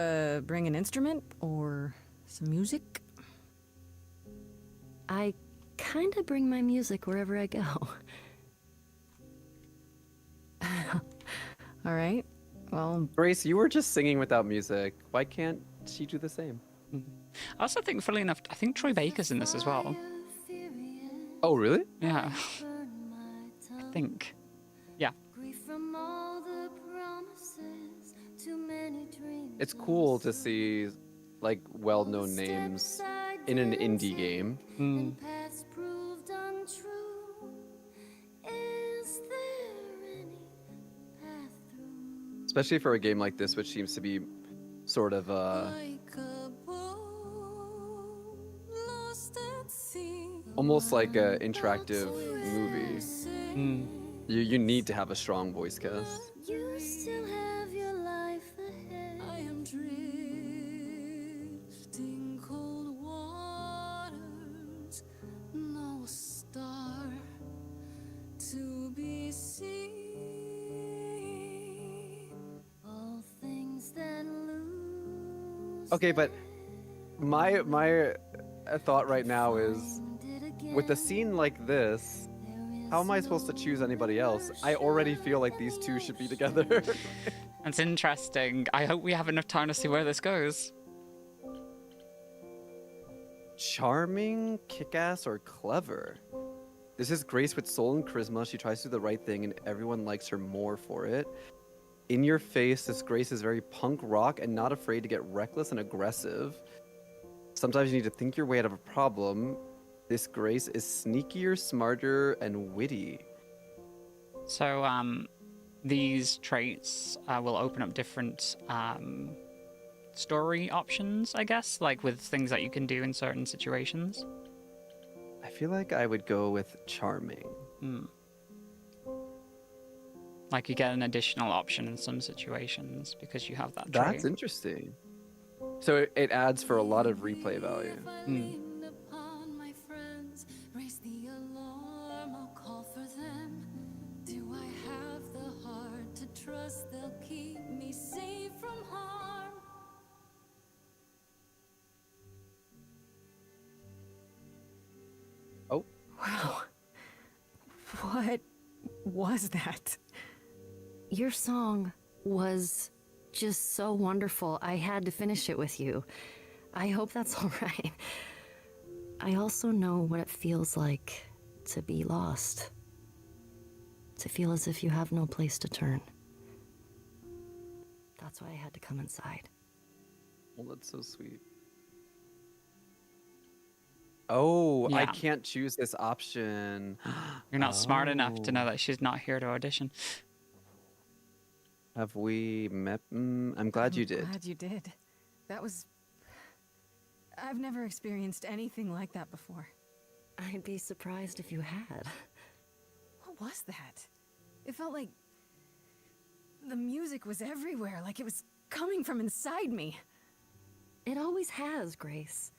bring an instrument or some music? I kind of bring my music wherever I go. All right. Well, Grace, you were just singing without music. Why can't she do the same? I also think, funnily enough, I think Troy Baker's in this as well. Oh, really? Yeah. I think. Yeah. It's cool to see like well-known names in an indie game. Especially for a game like this, which seems to be sort of almost like an interactive movie. You need to have a strong voice cast. You still have your life ahead. I am drifting cold waters, no star to be seen. All things that lose. Okay, but my thought right now is, with a scene like this, how am I supposed to choose anybody else? I already feel like these two should be together. That's interesting. I hope we have enough time to see where this goes. Charming, kick-ass, or clever? This is Grace with soul and charisma. She tries to do the right thing and everyone likes her more for it. In your face, this Grace is very punk rock and not afraid to get reckless and aggressive. Sometimes you need to think your way out of a problem. This Grace is sneakier, smarter, and witty. So, these traits will open up different story options, I guess, like with things that you can do in certain situations. I feel like I would go with charming. Like you get an additional option in some situations because you have that trait. That's interesting. So it adds for a lot of replay value. Upon my friends, raise the alarm, I'll call for them. Do I have the heart to trust they'll keep me safe from harm? Oh. Wow. What was that? Your song was just so wonderful. I had to finish it with you. I hope that's all right. I also know what it feels like to be lost. to feel as if you have no place to turn. That's why I had to come inside. Well, that's so sweet. Oh, I Yeah. can't choose this option. You're not smart enough to know Oh. that she's not here to audition. Have we met? I'm glad you did. Glad you did. That was... I've never experienced anything like that before. I'd be surprised if you had. What was that? It felt like... the music was everywhere, like it was coming from inside me. It always has, Grace.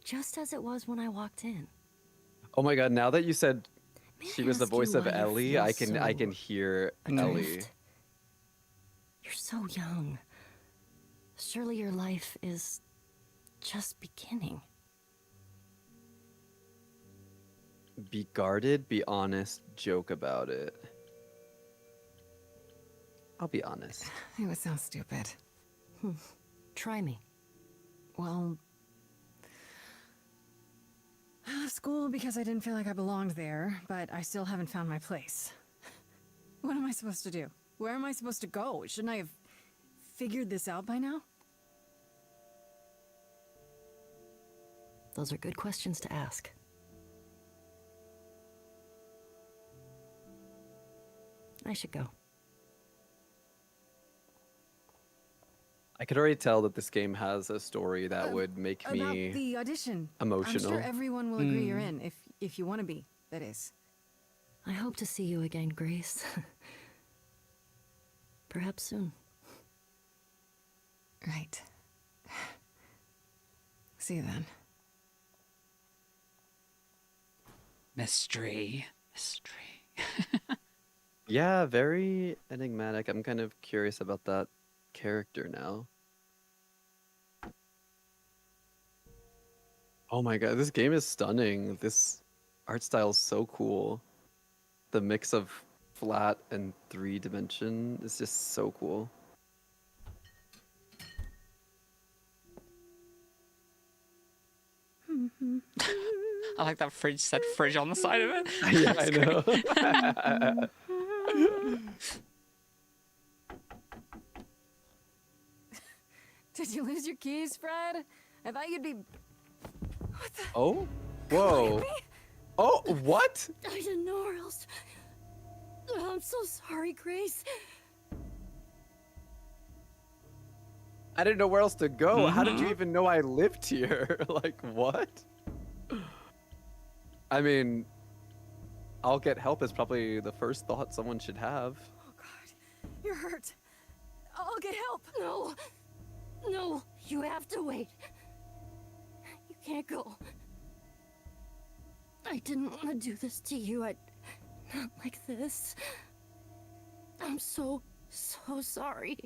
Just as it was when I walked in. Oh my god! Now that you said May she I was the ask you voice of why you Ellie, feel I can so hear Ellie. adrift? You're so young. Surely your life is just beginning. Be guarded, be honest, joke about it. I'll be honest. It would sound stupid. Try me. Well... I left school because I didn't feel like I belonged there, but I still haven't found my place. What am I supposed to do? Where am I supposed to go? Shouldn't I have figured this out by now? Those are good questions to ask. I should go. I could already tell that this game has a story that would make About me the audition. emotional. I'm sure everyone will agree you're in, if you want to be, that is. I hope to see you again, Grace. Perhaps soon. Right. See you then. Mystery. Yeah, very enigmatic. I'm kind of curious about that character now. Oh my god, this game is stunning. This art style is so cool. The mix of flat and 3D is just so cool. I like that fridge said fridge on the side of it. Yeah, I know. Did you lose your keys, Fred? I thought you'd be... Oh? Whoa. Oh, what? I didn't know where else. I'm so sorry, Grace. I didn't know where else to go. How did you even know I lived here? Like, what? I mean, I'll get help is probably the first thought someone should have. Oh, God. You're hurt. I'll get help. No. No, you have to wait. You can't go. I didn't want to do this to you. Not like this. I'm so sorry.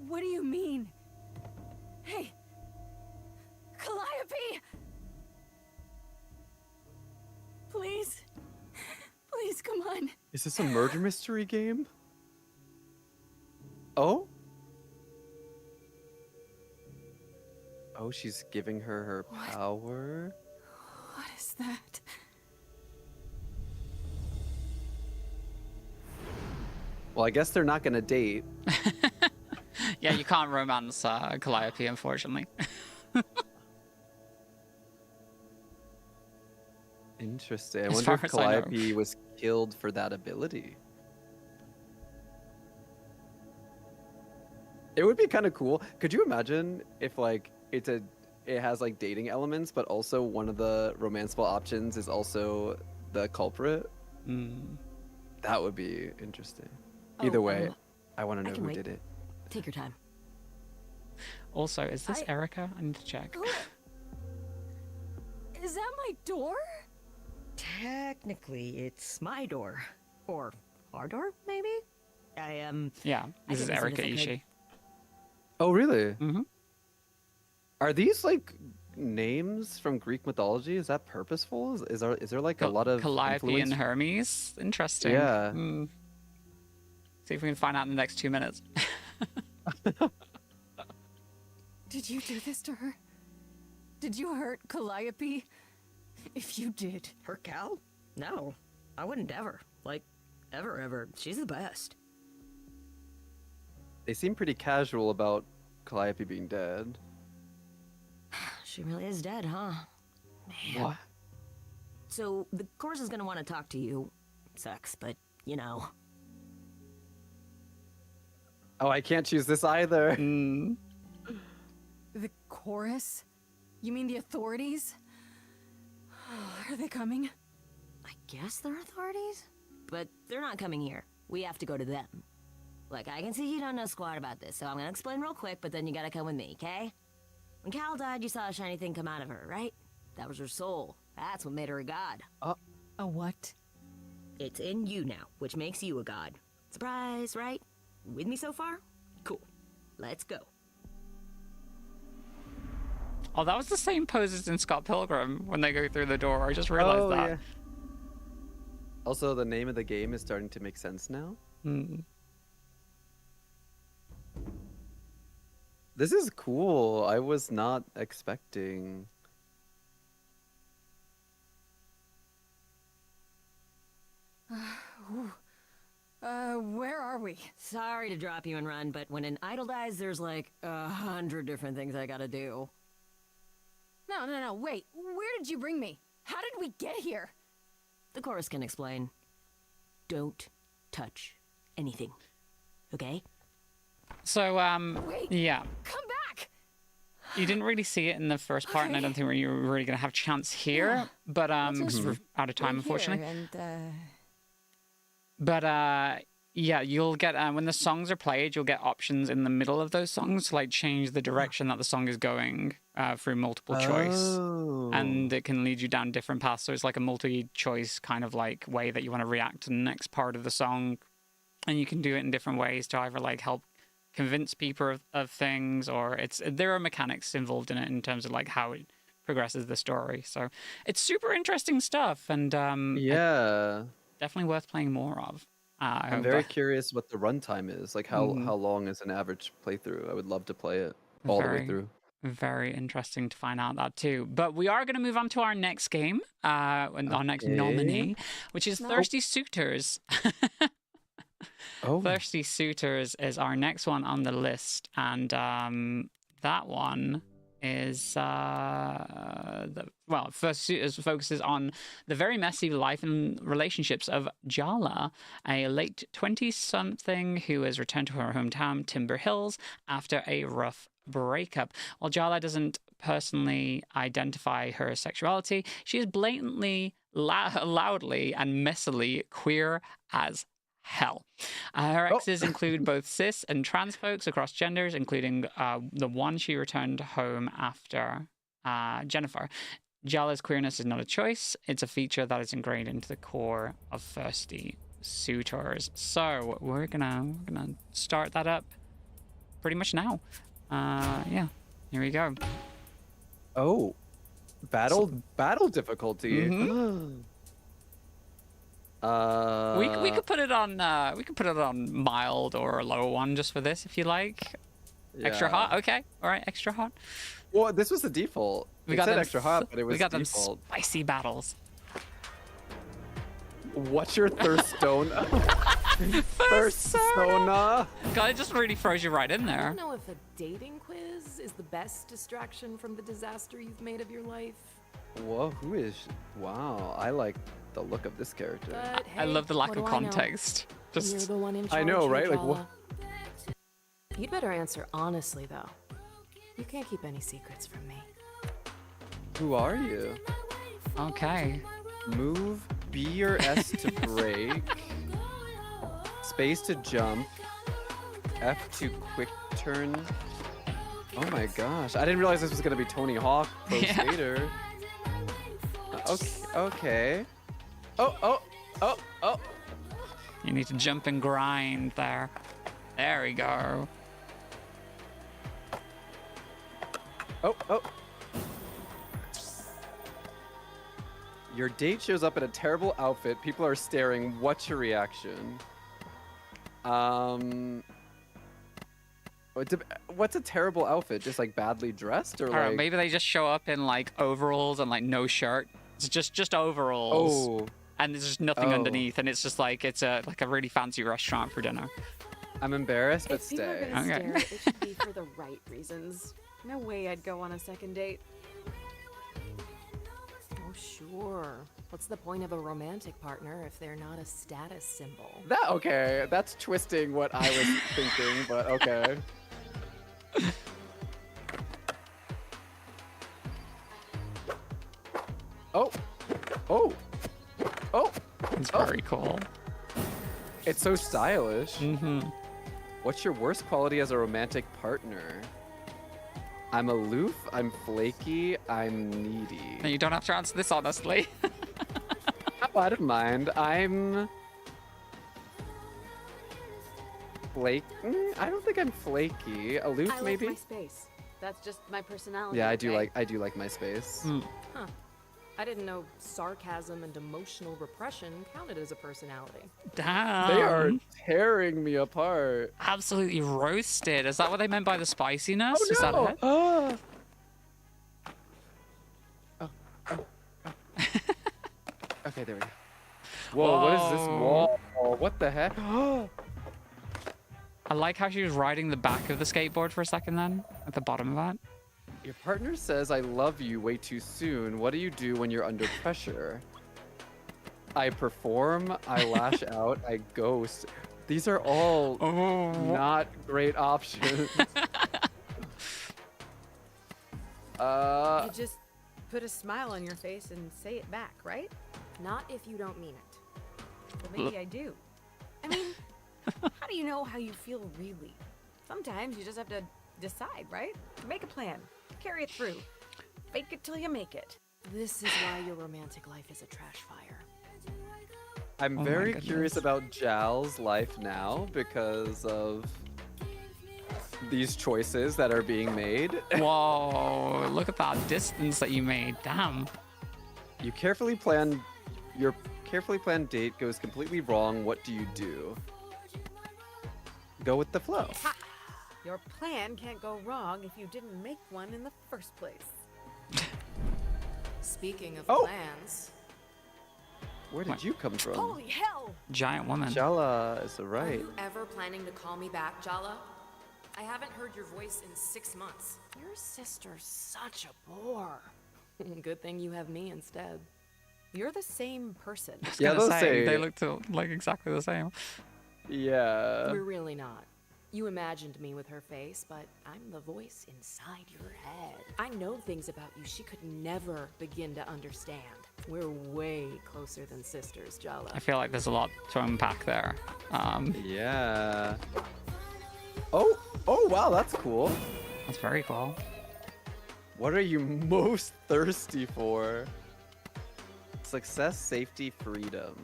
What do you mean? Hey! Calliope! Please? Please, come on. Is this a murder mystery game? Oh? Oh, she's giving her her power? What is that? Well, I guess they're not gonna date. Yeah, you can't romance Calliope, unfortunately. Interesting. I As wonder far if as I know. Calliope was killed for that ability. It would be kind of cool. Could you imagine if like it has like dating elements, but also one of the romanceable options is also the culprit? That would be interesting. Either way, I want to know can who wait. did it. Take your time. Also, is this Erica? I need to check. Is that my door? Technically, it's my door. Or our door, maybe? Yeah, this is could listen Erica if I could. Ishii. Oh, really? Mm-hmm. Are these like names from Greek mythology? Is that purposeful? Is there like a lot of Calliope influence? and Hermes. Interesting. Yeah. See if we can find out in the next 2 minutes. Did you do this to her? Did you hurt Calliope? If you did... Her cow? No, I wouldn't ever. Like, Ever. She's the best. They seem pretty casual about Calliope being dead. She really is dead, huh? Man. What? So, the chorus is gonna want to talk to you. Sucks, but, you know. Oh, I can't choose this either. The chorus? You mean the authorities? Are they coming? I guess they're authorities? But they're not coming here. We have to go to them. Look, I can see you don't know squat about this, so I'm gonna explain real quick, but then you gotta come with me, okay? When Cal died, you saw a shiny thing come out of her, right? That was her soul. That's what made her a god. A what? It's in you now, which makes you a god. Surprise, right? With me so far? Cool. Let's go. Oh, that was the same pose as in Scott Pilgrim when they go through the door. I just realized that. Yeah. Also, the name of the game is starting to make sense now. This is cool. I was not expecting. Where are we? Sorry to drop you and run, but when an idol dies, there's like 100 different things I gotta do. No, wait. Where did you bring me? How did we get here? The chorus can explain. Don't touch anything. Okay? So, Wait. yeah. Come back! You didn't really see it in the first part, and I don't think you were really going to have a chance here. But, because we're out of time, unfortunately. But, yeah, you'll get, when the songs are played, you'll get options in the middle of those songs to, like, change the direction that the song is going through multiple choice. And it can lead you down different paths. So it's like a multi-choice kind of, like, way that you want to react to the next part of the song. And you can do it in different ways to either, like, help convince people of things, or there are mechanics involved in it in terms of, like, how it progresses the story. So it's super interesting stuff, and Yeah. definitely worth playing more of. I'm very curious what the runtime is. Like, how long is an average playthrough? I would love to play it all the way through. Very interesting to find out that too. But we are going to move on to our next game, our next nominee, which is Thirsty Suitors. Thirsty Suitors is our next one on the list, and that one is First Suitors focuses on the very messy life and relationships of Jala, a late 20-something who has returned to her hometown, Timber Hills, after a rough breakup. While Jala doesn't personally identify her sexuality, she is blatantly, loudly, and messily queer as hell. Her exes include both cis and trans folks across genders, including the one she returned home after, Jennifer. Jala's queerness is not a choice. It's a feature that is ingrained into the core of Thirsty Suitors. So we're gonna start that up pretty much now. Yeah, here we go. Oh, battle difficulty. We could put it on mild or a low one just for this if you like. Yeah. Extra hot, okay, all right, extra hot. Well, this was the default. We It got said them extra hot, but it was we got them default. spicy battles. What's your thirstona? Thirstona. God, it just really throws you right in I there. don't know if a dating quiz is the best distraction from the disaster you've made of your life. Whoa, who is? Wow, I like the look of this character. But I hey, love the lack what of do I know? context. You're Just the one in I charge know, here, right? Like, Jala. You'd better answer honestly, though. You can't keep any secrets from me. Who are you? okay. Move B or S to break. Space to jump. F to quick turn. Oh my gosh, I didn't realize this was gonna be Tony Hawk Pro Yeah. Skater. Okay. Oh. You need to jump and grind there. There we go. Oh. Your date shows up in a terrible outfit. People are staring. What's your reaction? What's a terrible outfit? Just like badly dressed, or All right, like? maybe they just show up in like overalls and like no shirt. It's just overalls. Oh, and there's just nothing Oh. underneath, and it's just like it's a really fancy restaurant for dinner. I'm embarrassed, but If people are stay. gonna Okay. stare, it should be for the right reasons. No way I'd go on a second date. Oh, sure. What's the point of a romantic partner if they're not a status symbol? Okay, that's twisting what I was thinking, but okay. Oh, oh, oh! It's very cool. It's so stylish. Mm-hmm. What's your worst quality as a romantic partner? I'm aloof, I'm flaky, I'm needy. And you don't have to answer this honestly. Oh, I don't mind. I'm flake. I don't think I'm flaky. Aloof, I like maybe. my space. That's just my personality. Yeah, I do okay? like my space. Huh. I didn't know sarcasm and emotional repression counted as a personality. Damn. They are tearing me apart. absolutely roasted. Is that what they meant by the spiciness? Oh Is that no! it? Oh. Okay, there we go. Whoa, what is this wall? What the heck? I like how she was riding the back of the skateboard for a second then, at the bottom of that. Your partner says I love you way too soon. What do you do when you're under pressure? I perform, I lash out, I ghost. These are all not great options. You just put a smile on your face and say it back, right? Not if you don't mean it. Well, maybe I do. I mean, how do you know how you feel really? Sometimes you just have to decide, right? Make a plan. Carry it through. Fake it till you make it. This is why your romantic life is a trash fire. I'm my very goodness. curious about Jal's life now because of these choices that are being made. Whoa, look at that distance that you made. Damn. Your carefully planned date goes completely wrong. What do you do? Go with the flow. Your plan can't go wrong if you didn't make one in the first place. Speaking of Oh. plans, Where did you come from? Holy hell! Giant woman. Jala is are right. you ever planning to call me back, Jala? I haven't heard your voice in 6 months. Your sister's such a bore. Good thing you have me instead. You're the same person. Yeah, Gonna they'll say, say. they look like exactly the same. Yeah. We're really not. You imagined me with her face, but I'm the voice inside your head. I know things about you she could never begin to understand. We're way closer than sisters, Jala. I feel like there's a lot to unpack there. Yeah. Oh, wow, that's cool. That's very cool. What are you most thirsty for? Success, safety, freedom.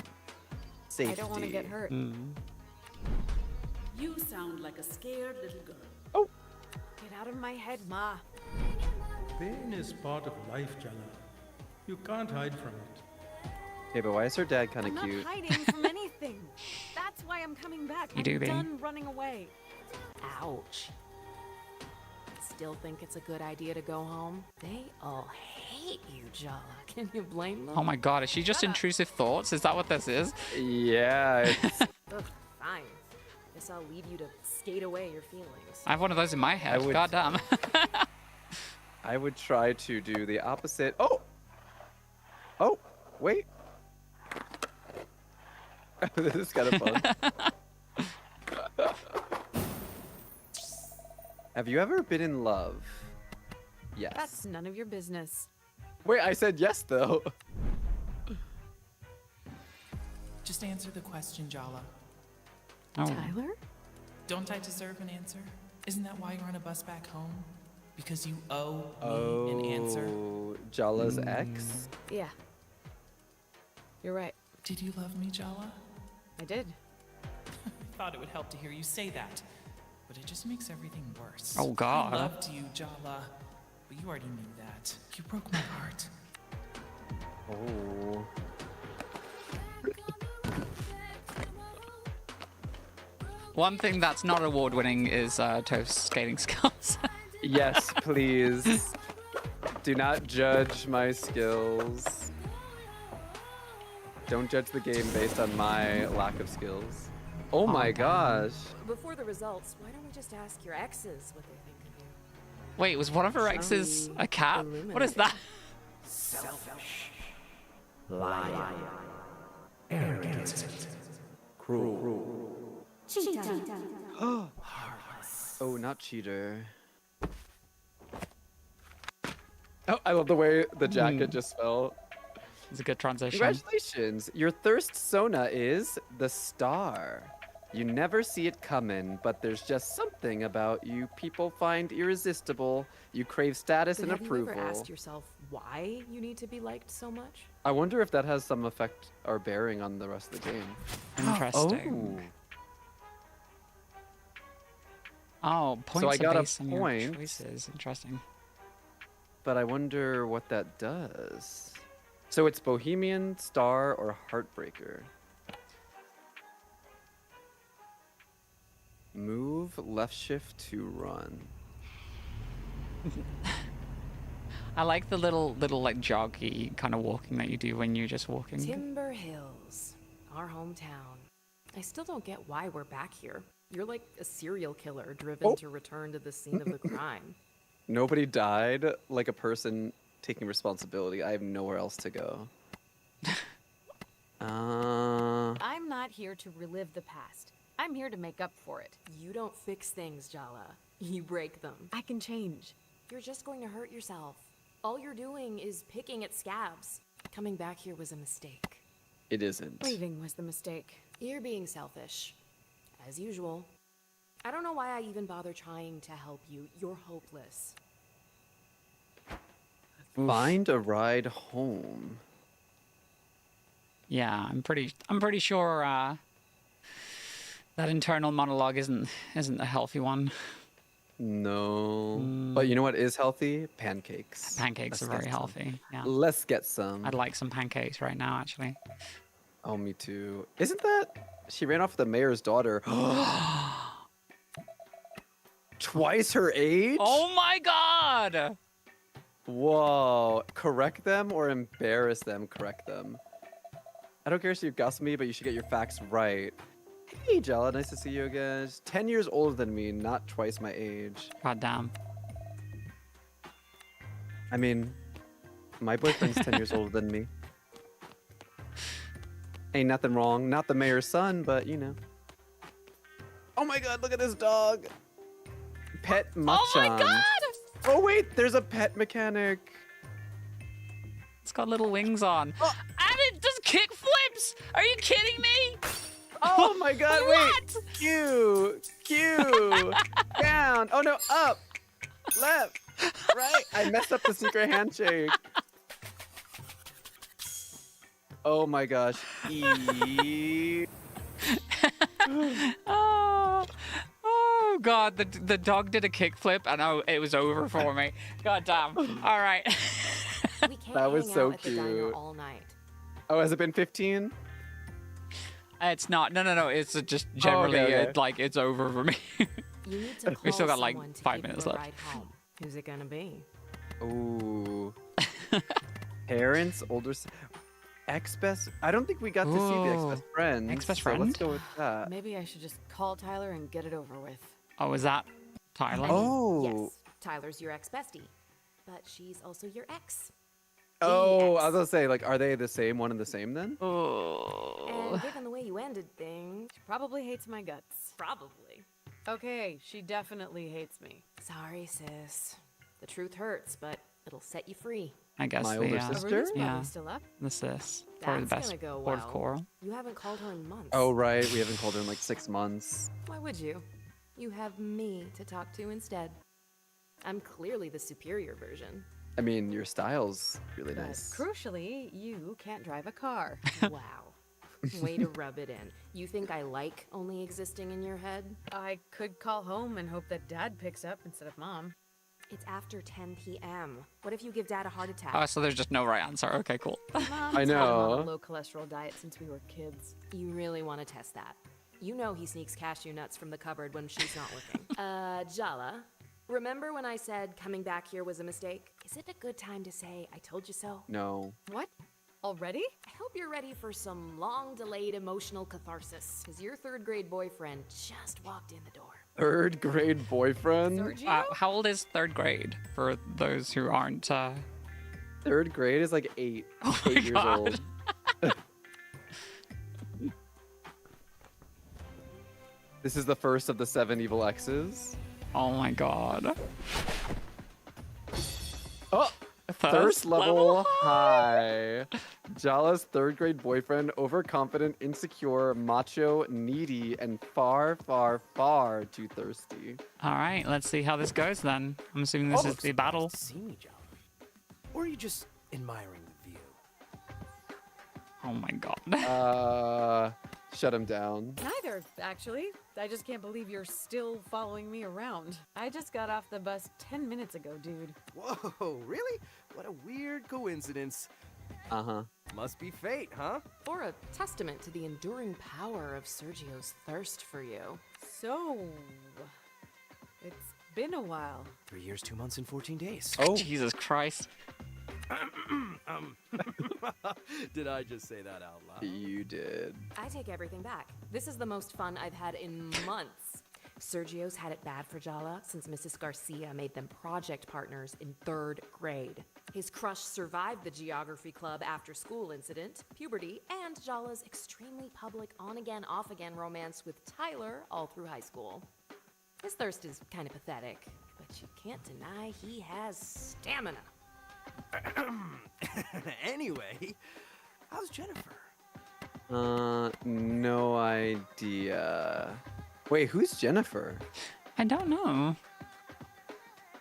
Safety. I don't want to get hurt. You sound like a scared little girl. Oh, Get out of my head, Ma. Pain is part of life, Jala. You can't hide from it. okay, but why is her dad kind I'm of not cute? hiding from anything. That's why I'm coming back. You do, I'm babe. done running away. Ouch. Still think it's a good idea to go home? They all hate you, Jala. Can you blame them? Oh my god, is she just intrusive thoughts? Is that what this is? Yeah. It's, Ugh, fine. Guess I'll leave you to skate away your feelings. I have one of those in my head. would- God damn. I would try to do the opposite. Oh, wait. This is kind of fun. Have you ever been in love? Yes. That's none of your business. Wait, I said yes though. Just answer the question, Jala. Oh. Tyler? Don't I deserve an answer? Isn't that why you're on a bus back home? Because you owe me an answer? Oh, Jala's ex? Yeah. You're right. Did you love me, Jala? I did. I thought it would help to hear you say that, but it just makes everything worse. Oh, God. I loved you, Jala, but you already knew that. You broke my heart. Oh. One thing that's not award winning is Toast's skating skills. Yes, please. Do not judge my skills. Don't judge the game based on my lack of skills. Oh my gosh. Before the results, why don't we just ask your exes what they think of you? Wait, was one of her exes a cat? What is that? Selfish. Liar. Arrogant. Cruel. Oh, not cheater. Oh, I love the way the jacket just fell. It's a good transition. Congratulations! Your thirst sona is the star. You never see it coming, but there's just something about you people find irresistible. You crave status and approval. Have you ever asked yourself why you need to be liked so much? I wonder if that has some effect or bearing on the rest of the game. Interesting. Oh, points So I got a based on your point. choices. Interesting. But I wonder what that does. So it's Bohemian, Star, or Heartbreaker. Move, left shift to run. I like the little like joggy kind of walking that you do when you're just walking. Timber Hills, our hometown. I still don't get why we're back here. You're like a serial killer driven to return to the scene of the crime. Nobody died like a person taking responsibility. I have nowhere else to go. I'm not here to relive the past. I'm here to make up for it. You don't fix things, Jala. You break them. I can change. You're just going to hurt yourself. All you're doing is picking at scabs. Coming back here was a mistake. It isn't. Leaving was the mistake. You're being selfish. As usual. I don't know why I even bother trying to help you. You're hopeless. Find a ride home. Yeah, I'm pretty sure that internal monologue isn't a healthy one. No. But you know what is healthy? Pancakes. Pancakes are very healthy. Yeah. Let's get some. I'd like some pancakes right now, actually. Oh, me too. Isn't that... She ran off with the mayor's daughter. Twice her age? Oh my god! Whoa. Correct them or embarrass them? Correct them. I don't care if you gossip me, but you should get your facts right. Hey, Jella. Nice to see you again. She's 10 years older than me, not twice my age. God damn. I mean, my boyfriend's 10 years older than me. Ain't nothing wrong. Not the mayor's son, but you know. Oh my god, look at this dog. Pet Machan. Oh my god! Oh wait, there's a pet mechanic. It's got little wings on. Oh. And it does kick flips! Are you kidding me? Oh my god, what? Wait. Q. Down. Oh no, up. Left. Right. I messed up the secret handshake. Oh my gosh. Oh god, the dog did a kickflip and it was over for me. God damn. All right. We can't that was hang so out at the diner cute. all night. Oh, has it been 15? It's not. No. It's just generally okay. It's over for me. You need to We still call got like someone to 5 give minutes you a left. ride home. Who's it gonna be? Ooh. Parents, older, ex-best. I don't think we got to see the ex-best friend. Ex-best so let's friend? go with that. Maybe I should just call Tyler and get it over with. Oh, is that Tyler? Oh. Yes, Tyler's your ex-bestie. But she's also your ex. Oh, ex. I was gonna say, like, are they the same one and the same then? Oh. And given the way you ended things, She probably hates my guts. probably. Okay, she definitely hates me. Sorry, sis. The truth hurts, but it'll set you free. I guess My the, older The sister? room's probably Yeah. still up. This is probably the That's best gonna go port of well. coral. You haven't called her in months. Oh, right. We haven't called her in like 6 months. Why would you? You have me to talk to instead. I'm clearly the superior version. I mean, your style's really But nice. crucially, you can't drive a car. Wow. Way to rub it in. You think I like only existing in your head? I could call home and hope that Dad picks up instead of Mom. It's after 10 p.m. What if you give Dad a heart attack? Oh, so there's just no right answer. Okay, cool. Mom's I had him on know. a low cholesterol diet since we were kids. You really want to test that. You know he sneaks cashew nuts from the cupboard when she's not looking. Jala, remember when I said coming back here was a mistake? Is it a good time to say I told you so? No. What? Already? I hope you're ready for some long-delayed emotional catharsis, because your third-grade boyfriend just walked in the door. Third grade boyfriend? Sergio? How old is third grade for those who aren't? Third grade is like 8. Oh my 8 years God. old. This is the first of the 7 evil X's. Oh my God. Oh! Thirst level high. Jala's third grade boyfriend, overconfident, insecure, macho, needy, and far, far, far too thirsty. All right, let's see how this goes then. I'm assuming this is the battle. See me, Jala. Or are you just admiring the view? Oh my God. Shut him down. Neither, actually. I just can't believe you're still following me around. I just got off the bus 10 minutes ago, dude. Whoa, really? What a weird coincidence. Uh-huh. Must be fate, huh? Or a testament to the enduring power of Sergio's thirst for you. So, it's been a while. 3 years, 2 months, and 14 days. Oh. Jesus Christ. Did I just say that out loud? You did. I take everything back. This is the most fun I've had in months. Sergio's had it bad for Jala since Mrs. Garcia made them project partners in 3rd grade. His crush survived the geography club after-school incident, puberty, and Jala's extremely public on-again, off-again romance with Tyler all through high school. His thirst is kind of pathetic, but you can't deny he has stamina. Anyway, how's Jennifer? No idea. Wait, who's Jennifer? I don't know.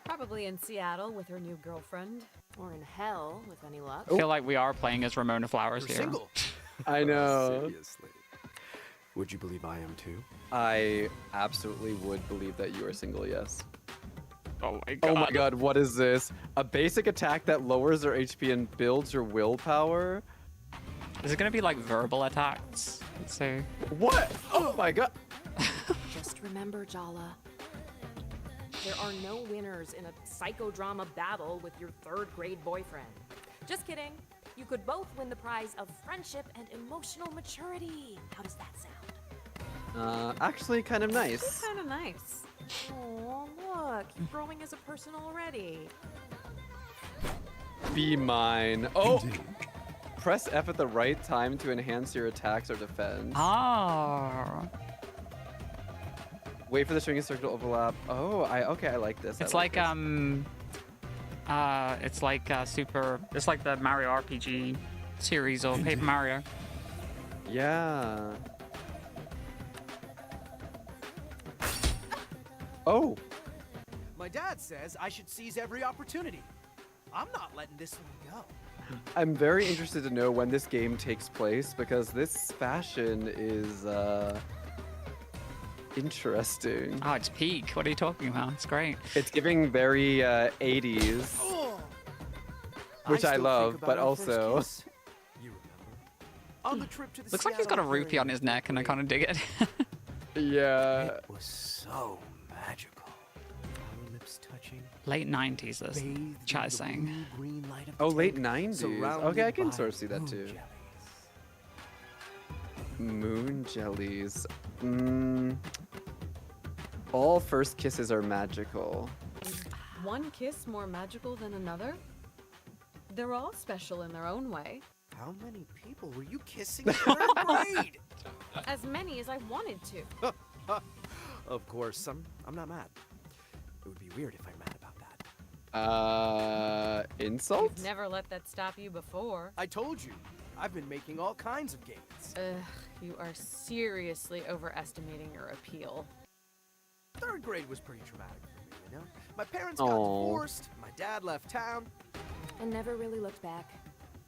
Probably in Seattle with her new girlfriend. Or in hell, with any luck. I feel like we are playing as Ramona Flowers You're here. single. I know. Seriously. Would you believe I am too? I absolutely would believe that you are single, yes. Oh my God. Oh my God, what is this? A basic attack that lowers your HP and builds your willpower? Is it gonna be like verbal attacks? Let's see. What? Oh my God. Just remember, Jala, there are no winners in a psychodrama battle with your 3rd grade boyfriend. Just kidding. You could both win the prize of friendship and emotional maturity. How does that sound? Actually kind of nice. Kind of nice. Oh, look, you're growing as a person already. Be mine. Oh! Press F at the right time to enhance your attacks or defense. Oh. Wait for the string circle to overlap. Oh, okay, I like this. It's I like this. it's like the Mario RPG series or Paper Mario. Yeah. Oh. My dad says I should seize every opportunity. I'm not letting this one go. I'm very interested to know when this game takes place because this fashion is interesting. Oh, it's peak. What are you talking about? It's great. It's giving very 80s, which I still love, think about but our first also kiss. You remember? On the trip to the Looks like he's got a Seattle rupee on his neck, and I kind of dig it. yeah. It was so magical. Our lips touching. Late 90s, this bathed chat in is the saying. blue-green light of Oh, the late tank, 90s. surrounded Okay, I can by sort of see that moon too. jellies. Moon jellies. All first kisses are magical. Is one kiss more magical than another? They're all special in their own way. How many people were you kissing in 3rd grade? As many as I wanted to. Of course, I'm not mad. It would be weird if I'm mad about that. Insult? You've never let that stop you before. I told you, I've been making all kinds of gains. Ugh, you are seriously overestimating your appeal. 3rd grade was pretty traumatic for me, you know? My parents got Aw. divorced, my dad left town. And never really looked back.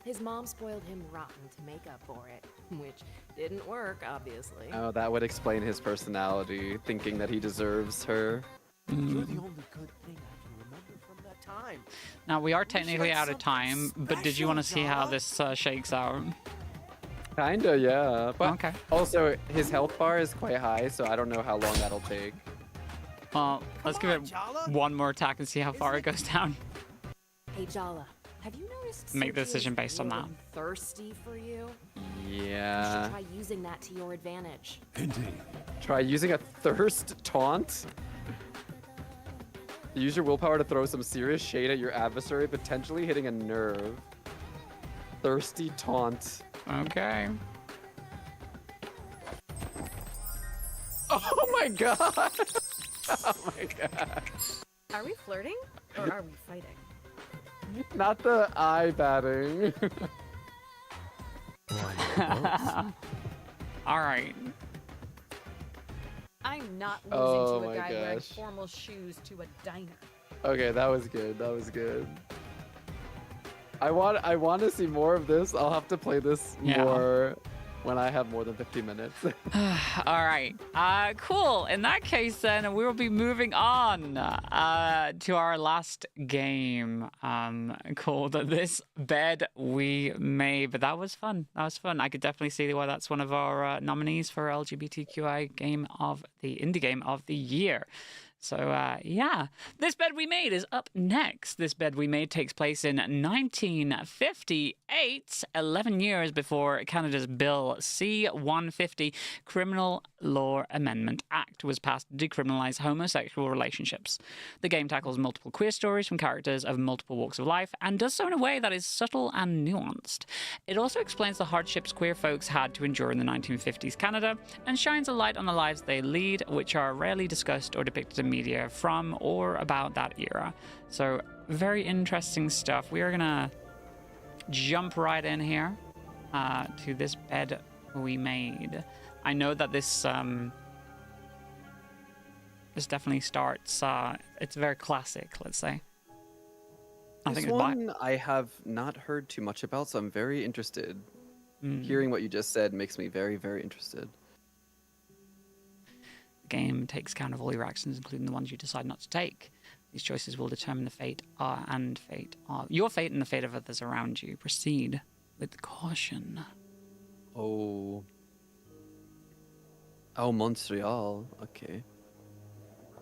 His mom spoiled him rotten to make up for it, which didn't work, obviously. Oh, that would explain his personality, thinking that he deserves her. You're the only good thing I can remember from that time. Now, we are Wish you technically had out of time, something but did you want to see how special, this shakes out? Kinda, yeah. But Okay. also, his health bar is quite high, so I don't know how long that'll take. Well, let's give on, it Jala. one more attack and see how far it goes down. Hey, Jala, Have you noticed make the Sergio decision is based on really that. thirsty for you? You Yeah. should try using that to your advantage. Indeed. Try using a thirst taunt. Use your willpower to throw some serious shade at your adversary, potentially hitting a nerve. Thirsty taunt. Okay. Oh my god! Oh my god. Are we flirting or are we fighting? Not the eye batting. All right. I'm not losing Oh to a my guy wearing gosh. formal shoes to a diner. Okay, that was good. That was good. I want to see more of this. I'll have to play this Yeah. more when I have more than 50 minutes. All right. Cool. In that case, then we will be moving on to our last game called This Bed We Made. But that was fun. That was fun. I could definitely see why that's one of our nominees for LGBTQI game of the indie game of the year. So, yeah, This Bed We Made is up next. This Bed We Made takes place in 1958, 11 years before Canada's Bill C-150 Criminal Law Amendment Act was passed to decriminalize homosexual relationships. The game tackles multiple queer stories from characters of multiple walks of life and does so in a way that is subtle and nuanced. It also explains the hardships queer folks had to endure in the 1950s Canada and shines a light on the lives they lead, which are rarely discussed or depicted in media from or about that era. So very interesting stuff. We are gonna jump right in here to This Bed We Made. I know that this definitely starts it's very classic, let's say. I This think one I have not heard too much about, so I'm very interested. Hearing what you just said makes me very, very interested. Game takes account of all your actions, including the ones you decide not to take. These choices will determine the fate your fate and the fate of others around you. Proceed with caution. Oh, Montreal. Okay.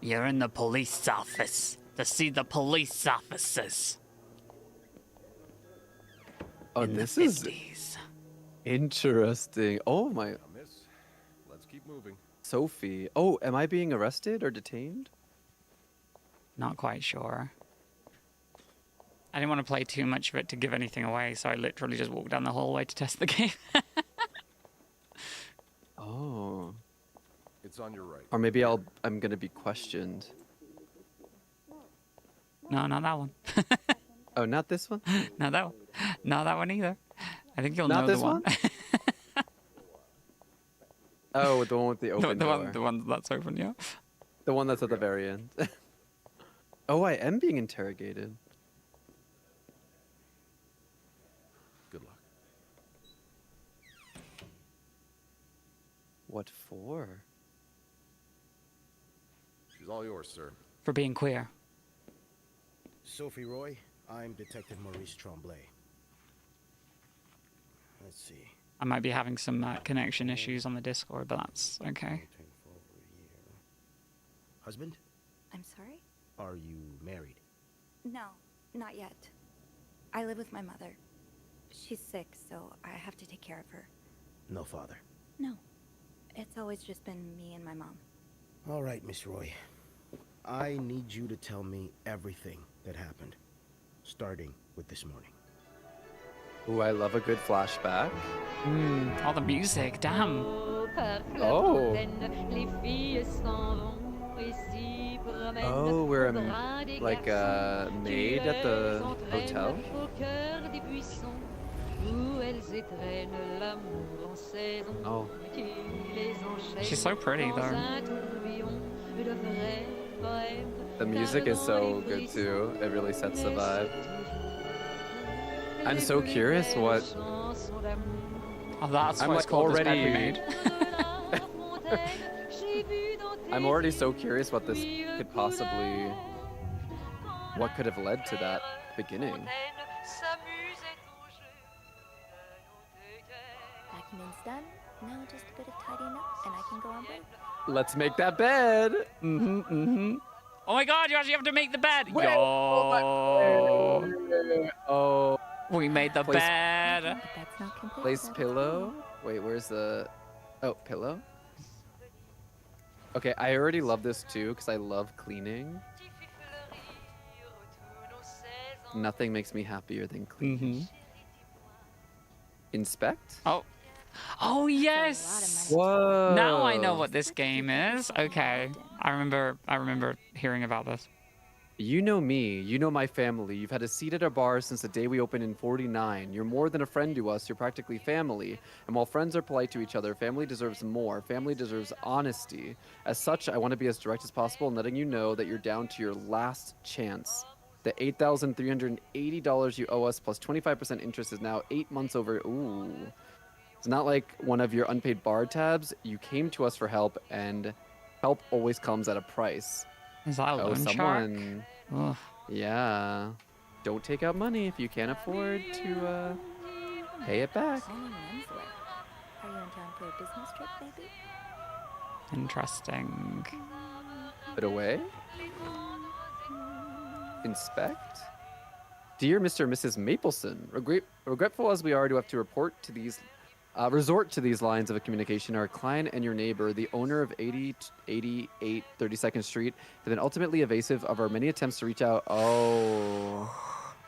You're in the police office to see the police officers. Oh, in this the is 50s. interesting. Oh my. Miss, let's keep moving. Sophie. Oh, am I being arrested or detained? Not quite sure. I didn't want to play too much of it to give anything away, so I literally just walked down the hallway to test the game. Oh. It's on your right. Or maybe I'm gonna be questioned. No, not that one. Oh, not this one? Not that one. Not that one either. I think you'll Not know this the one. Oh, the one with the open door. The one that's open, yeah. The one that's at the very end. Oh, I am being interrogated. Good luck. What for? She's all yours, sir. For being queer. Sophie Roy, I'm Detective Maurice Tremblay. Let's see. I might be having some connection issues on the Discord, but that's okay. Husband? I'm sorry? Are you married? No, not yet. I live with my mother. She's sick, so I have to take care of her. No father. No. It's always just been me and my mom. All right, Miss Roy. I need you to tell me everything that happened, starting with this morning. Ooh, I love a good flashback. All the music, damn. Oh. Oh, we're like a maid at the hotel? Oh. She's so pretty, though. The music is so good, too. It really sets the vibe. I'm so curious what... Oh, that's I'm what like it's called, This Bed We already... Made. I'm already so curious what this could possibly... What could have led to that beginning. Vacuuming's done. Now just a bit of tidying up, and I can go on break. Let's make that bed! Oh my god, you actually have to make the bed. Wait, Yo. Oh. We made the bed. But that's not complete. Place without a pillow. Wait, where's the... Oh, pillow? Okay, I already love this too because I love cleaning. Nothing makes me happier than cleaning. Inspect? Oh. Oh, yes. Whoa. Now I know what this game is. Okay. I remember hearing about this. You know me, you know my family. You've had a seat at our bar since the day we opened in 49. You're more than a friend to us, you're practically family. And while friends are polite to each other, family deserves more. Family deserves honesty. As such, I want to be as direct as possible in letting you know that you're down to your last chance. The $8,380 you owe us plus 25% interest is now 8 months over. Ooh. It's not like one of your unpaid bar tabs. You came to us for help, and help always comes at a price. Is that a loan shark? Ugh. Yeah. Don't take out money if you can't afford to pay it back. Only menswear. Are you in town for a business trip, maybe? Interesting. Put away. Inspect. Dear Mr. and Mrs. Mapleson, regretful as we are to have to resort to these lines of communication, our client and your neighbor, the owner of 8088 32nd Street, have been ultimately evasive of our many attempts to reach out. Oh.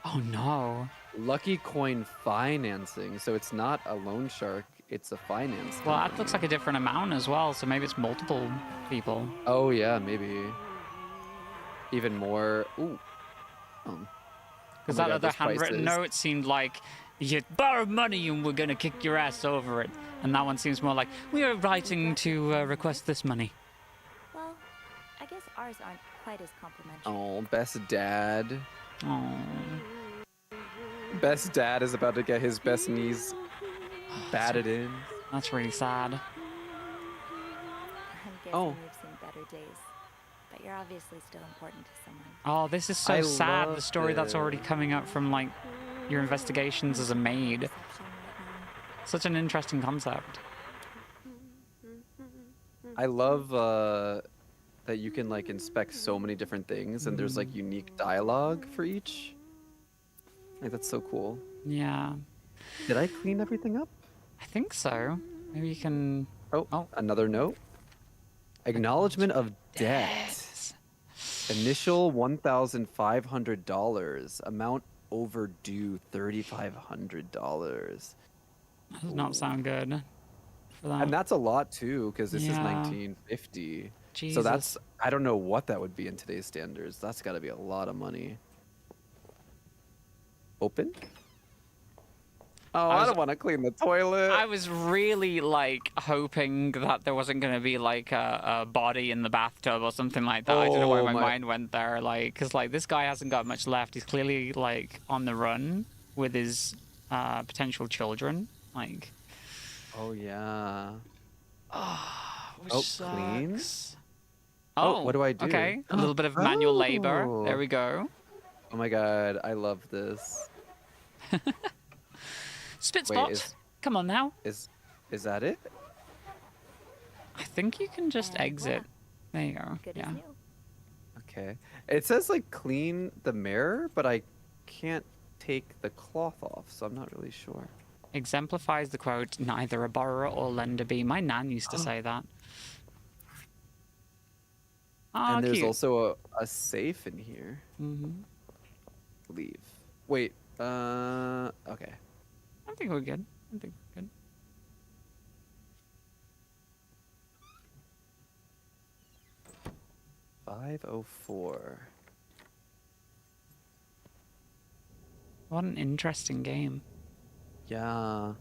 Oh no. Lucky Coin Financing. So it's not a loan shark, it's a finance company. Well, that looks like a different amount as well, so maybe it's multiple people. Oh yeah, maybe. Even more. Ooh. Because that other handwritten note seemed like you borrowed money and we're gonna kick your ass over it, and that one seems more like we are writing to request this money. Well, I guess ours aren't quite as complimentary. Oh, best dad. Oh. Best dad is about to get his best knees batted in. That's really sad. I'm guessing you've seen better days, but you're obviously still important to someone. Oh, this is so I sad. love The story that's already coming up from like your investigations as a maid. Such an interesting concept. I love that you can like inspect so many different things, and there's like unique dialogue for each. Like that's so cool. Yeah. Did I clean everything up? I think so. Maybe you can. Oh. Another note. Acknowledgement of debt. Initial $1,500. Amount overdue $3,500. That does not sound good for that. And that's a lot too, because this is Yeah. 1950. Jesus. So that's, I don't know what that would be in today's standards. That's got to be a lot of money. Open? Oh, I don't want to clean the toilet. I was really like hoping that there wasn't going to be like a body in the bathtub or something like that. I don't know why my mind went there. Like, because like this guy hasn't got much left. He's clearly like on the run with his potential children. Like. Oh yeah. Which clean. sucks. Oh, what do I do? Okay, a little bit of manual labor. There we go. Oh my god, I love this. Spit spot. Come on now. Is that it? I think you can just exit. There you go. Yeah. Okay. It says like clean the mirror, but I can't take the cloth off, so I'm not really sure. Exemplifies the quote, neither a borrower or lender be. My nan used to say that. Oh, And there's cute. also a safe in here. Mm-hmm. Leave. Wait, okay. I think we're good. I think we're good. $504. What an interesting game. Yeah.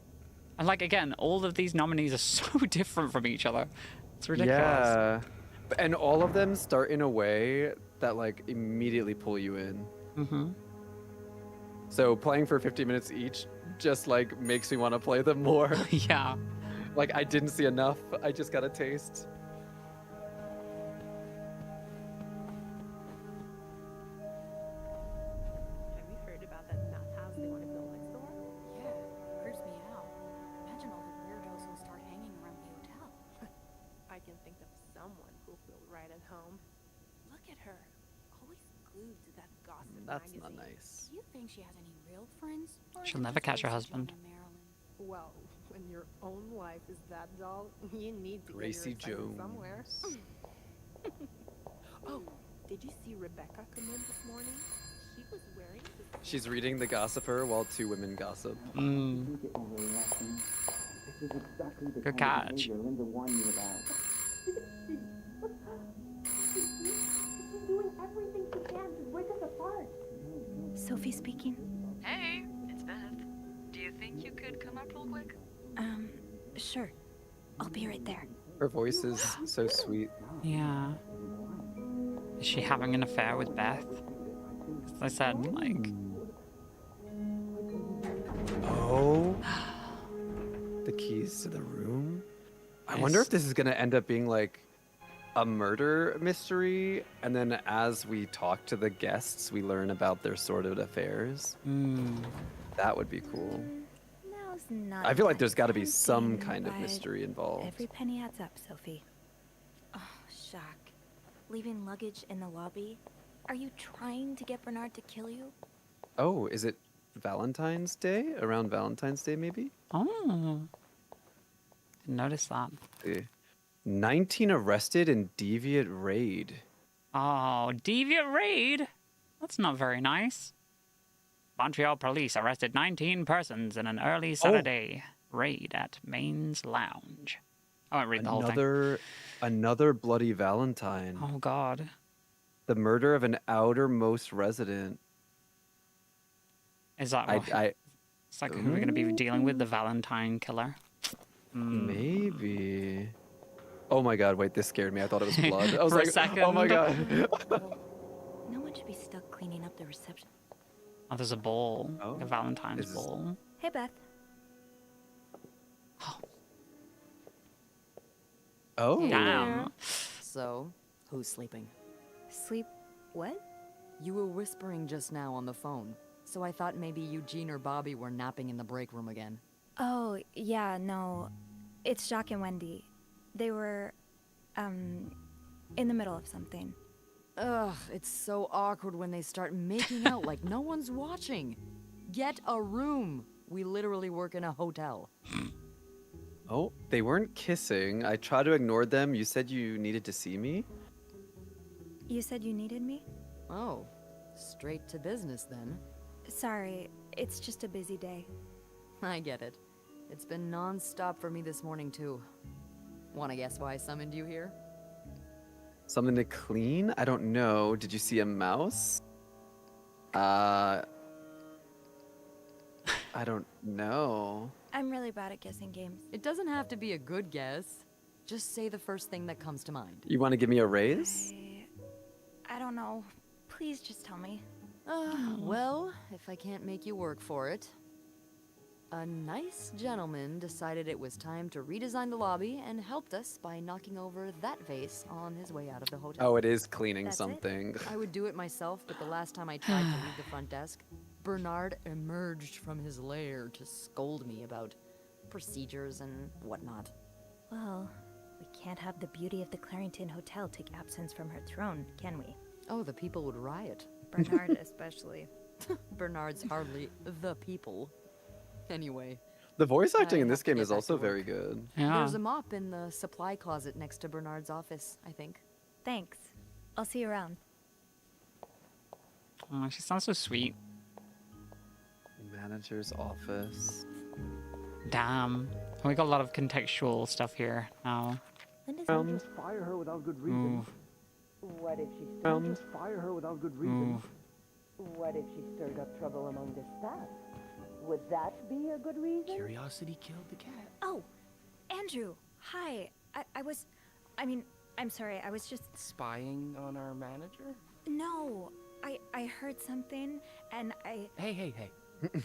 And like, again, all of these nominees are so different from each other. It's ridiculous. Yeah. And all of them start in a way that like immediately pull you in. Mm-hmm. So playing for 50 minutes each just like makes me want to play them more. Yeah. Like I didn't see enough. I just got a taste. Have you heard about that nut house they want to build next door? Yeah, creeps me out. Imagine all the weirdos who'll start hanging around the hotel. I can think of someone who'll feel right at home. Look at her. glued to that gossip That's magazine. not nice. Do you think she has any real friends? Or is She'll it never just catch her Gracie, John, husband. and Marilyn? Well, when your own life is that dull, you need to Gracie get your excitement Jones. somewhere. Oh, did you see Rebecca come in this morning? She was wearing this. She's reading The Gossiper while two women gossip. Good catch. Doing everything she can to break us apart. Sophie speaking. Hey, it's Beth. Do you think you could come up real quick? Sure. I'll be right there. Her voice is so sweet. Yeah. Is she having an affair with Beth? As I said, like... Oh. The keys to the room? I wonder if this is going to end up being like a murder mystery, and then as we talk to the guests, we learn about their sordid affairs. That would be cool. Now's not I feel like that there's got to be tempting, some kind of but mystery involved. Every penny adds up, Sophie. Oh, shock. Leaving luggage in the lobby? Are you trying to get Bernard to kill you? Oh, is it Valentine's Day? Around Valentine's Day, maybe? Oh. Didn't notice that. 19 arrested in deviant raid. Oh, deviant raid? That's not very nice. Montreal police arrested 19 persons in an early Saturday raid at Maine's Lounge. I won't read the whole thing. Another bloody Valentine. Oh, God. The murder of an outermost resident. Is that what? It's like who we're going to be dealing with, the Valentine killer? Maybe. Oh my god, wait, this scared me. I thought it was blood. I was For a like, second. oh my god. No one should be stuck cleaning up the reception. Oh, there's a bowl. A Valentine's bowl. Hey, Beth. Oh. Damn. So, who's sleeping? Sleep what? You were whispering just now on the phone, so I thought maybe Eugene or Bobby were napping in the break room again. Oh, yeah, no. It's Jacques and Wendy. They were, in the middle of something. Ugh, it's so awkward when they start making out like no one's watching. Get a room. We literally work in a hotel. Oh, they weren't kissing. I tried to ignore them. You said you needed to see me? You said you needed me? Oh, straight to business then. Sorry, it's just a busy day. I get it. It's been non-stop for me this morning too. Wanna guess why I summoned you here? Something to clean? I don't know. Did you see a mouse? I don't know. I'm really bad at guessing games. It doesn't have to be a good guess. Just say the first thing that comes to mind. You want to give me a raise? I don't know. Please just tell me. Well, if I can't make you work for it. A nice gentleman decided it was time to redesign the lobby and helped us by knocking over that vase on his way out of the hotel. Oh, it is cleaning something. I would do it myself, but the last time I tried to leave the front desk, Bernard emerged from his lair to scold me about procedures and whatnot. Well, we can't have the beauty of the Clarington Hotel take absence from her throne, can we? Oh, the people would riot. Bernard especially. Bernard's hardly the people. Anyway. The voice acting in I this have to game get is back also to work. very good. There's a mop in the supply closet next to Bernard's office, I think. Thanks. I'll see you around. Oh, she sounds so sweet. Manager's office. Damn. We got a lot of contextual stuff here now. Just fire her without good reason. What if she Just fire her without good reason. What if she stirred up trouble among the staff? Would that be a good reason? Curiosity killed the cat. Oh, Andrew. Hi. I'm sorry. I was just... Spying on our manager? No. I heard something, and I... Hey.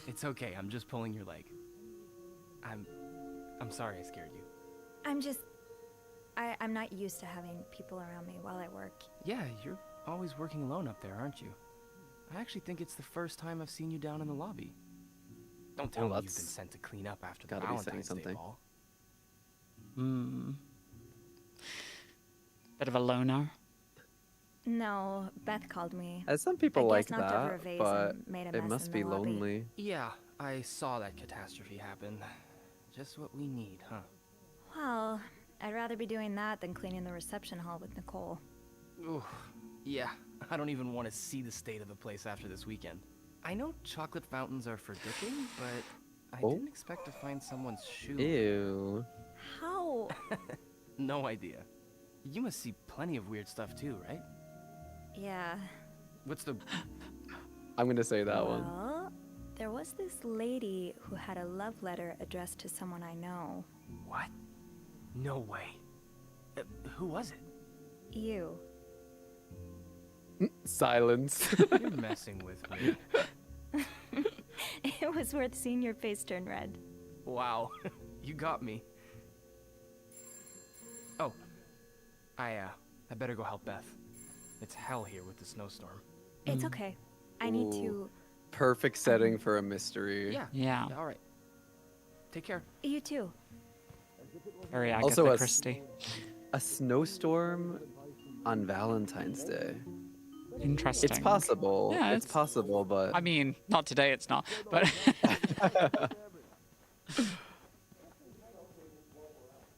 It's okay. I'm just pulling your leg. I'm sorry I scared you. I'm not used to having people around me while I work. Yeah, you're always working alone up there, aren't you? I actually think it's the first time I've seen you down in the lobby. Don't tell me you've been sent to clean up after the gotta be saying Valentine's Day something. ball. Bit of a loner. No, Beth called me. As some people I like guess knocked over a that, vase but and made a it mess must in be the lobby. lonely. Yeah, I saw that catastrophe happen. Just what we need, huh? Well, I'd rather be doing that than cleaning the reception hall with Nicole. Ooh, yeah, I don't even want to see the state of the place after this weekend. I know chocolate fountains are for dipping, but I didn't expect to find someone's shoe. Ew. How? No idea. You must see plenty of weird stuff too, right? Yeah. What's the... I'm gonna say that one. Well, there was this lady who had a love letter addressed to someone I know. What? No way. Who was it? You. Silence. You're messing with me. It was worth seeing your face turn red. Wow, you got me. Oh, I better go help Beth. It's hell here with the snowstorm. It's okay. I need to... Ooh, perfect setting for a mystery. Yeah. All right. Take care. You too. Very Agatha Also, Christie. a snowstorm on Valentine's Day. Interesting. It's possible. Yeah, it's possible, but I mean, not today. It's not. But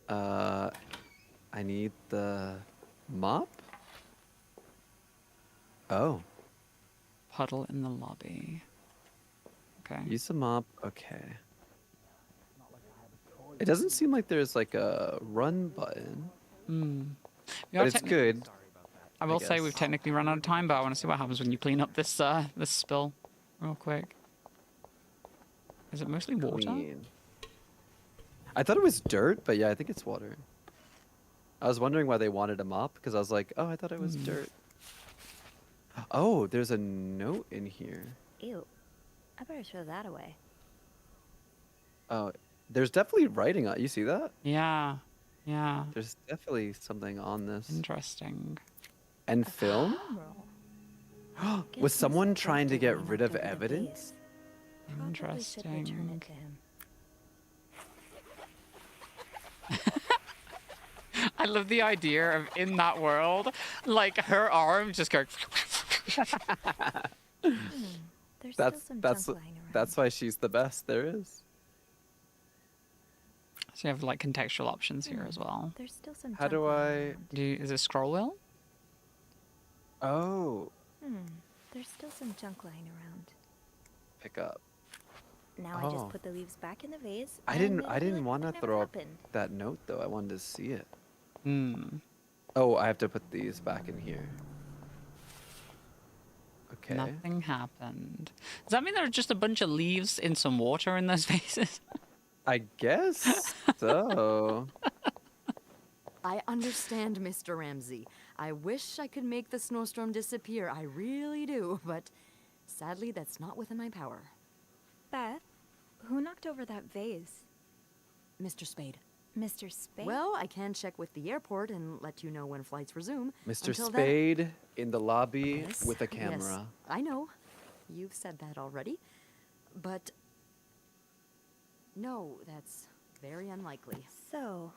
I need the mop. Oh. Puddle in the lobby. Okay. Use the mop. Okay. It doesn't seem like there's like a run button. But it's good. I will say we've technically run out of time, but I want to see what happens when you clean up this this spill real quick. Is it mostly water? I thought it was dirt, but yeah, I think it's water. I was wondering why they wanted a mop because I was like, oh, I thought it was dirt. Oh, there's a note in here. Ew. I better throw that away. Oh, there's definitely writing on. You see that? Yeah. Yeah. There's definitely something on this. Interesting. And film? Was someone trying to get rid of evidence? Interesting. I love the idea of in that world, like her arm just goes. That's why she's the best there is. So you have like contextual options here as well. There's still some How do I? Is it scroll wheel? Oh. There's still some junk lying around. Pick up. Now I just put the leaves back in the vase. I didn't want to throw up that note though. I wanted to see it. Oh, I have to put these back in here. Okay. Nothing happened. Does that mean there are just a bunch of leaves in some water in those vases? I guess so. I understand, Mr. Ramsey. I wish I could make the snowstorm disappear. I really do, but sadly, that's not within my power. Beth, who knocked over that vase? Mr. Spade. Mr. Spade? Well, I can check with the airport and let you know when flights resume. Mr. Until Spade in the lobby Yes, with a yes, camera. I know. You've said that already. But no, that's very unlikely. So,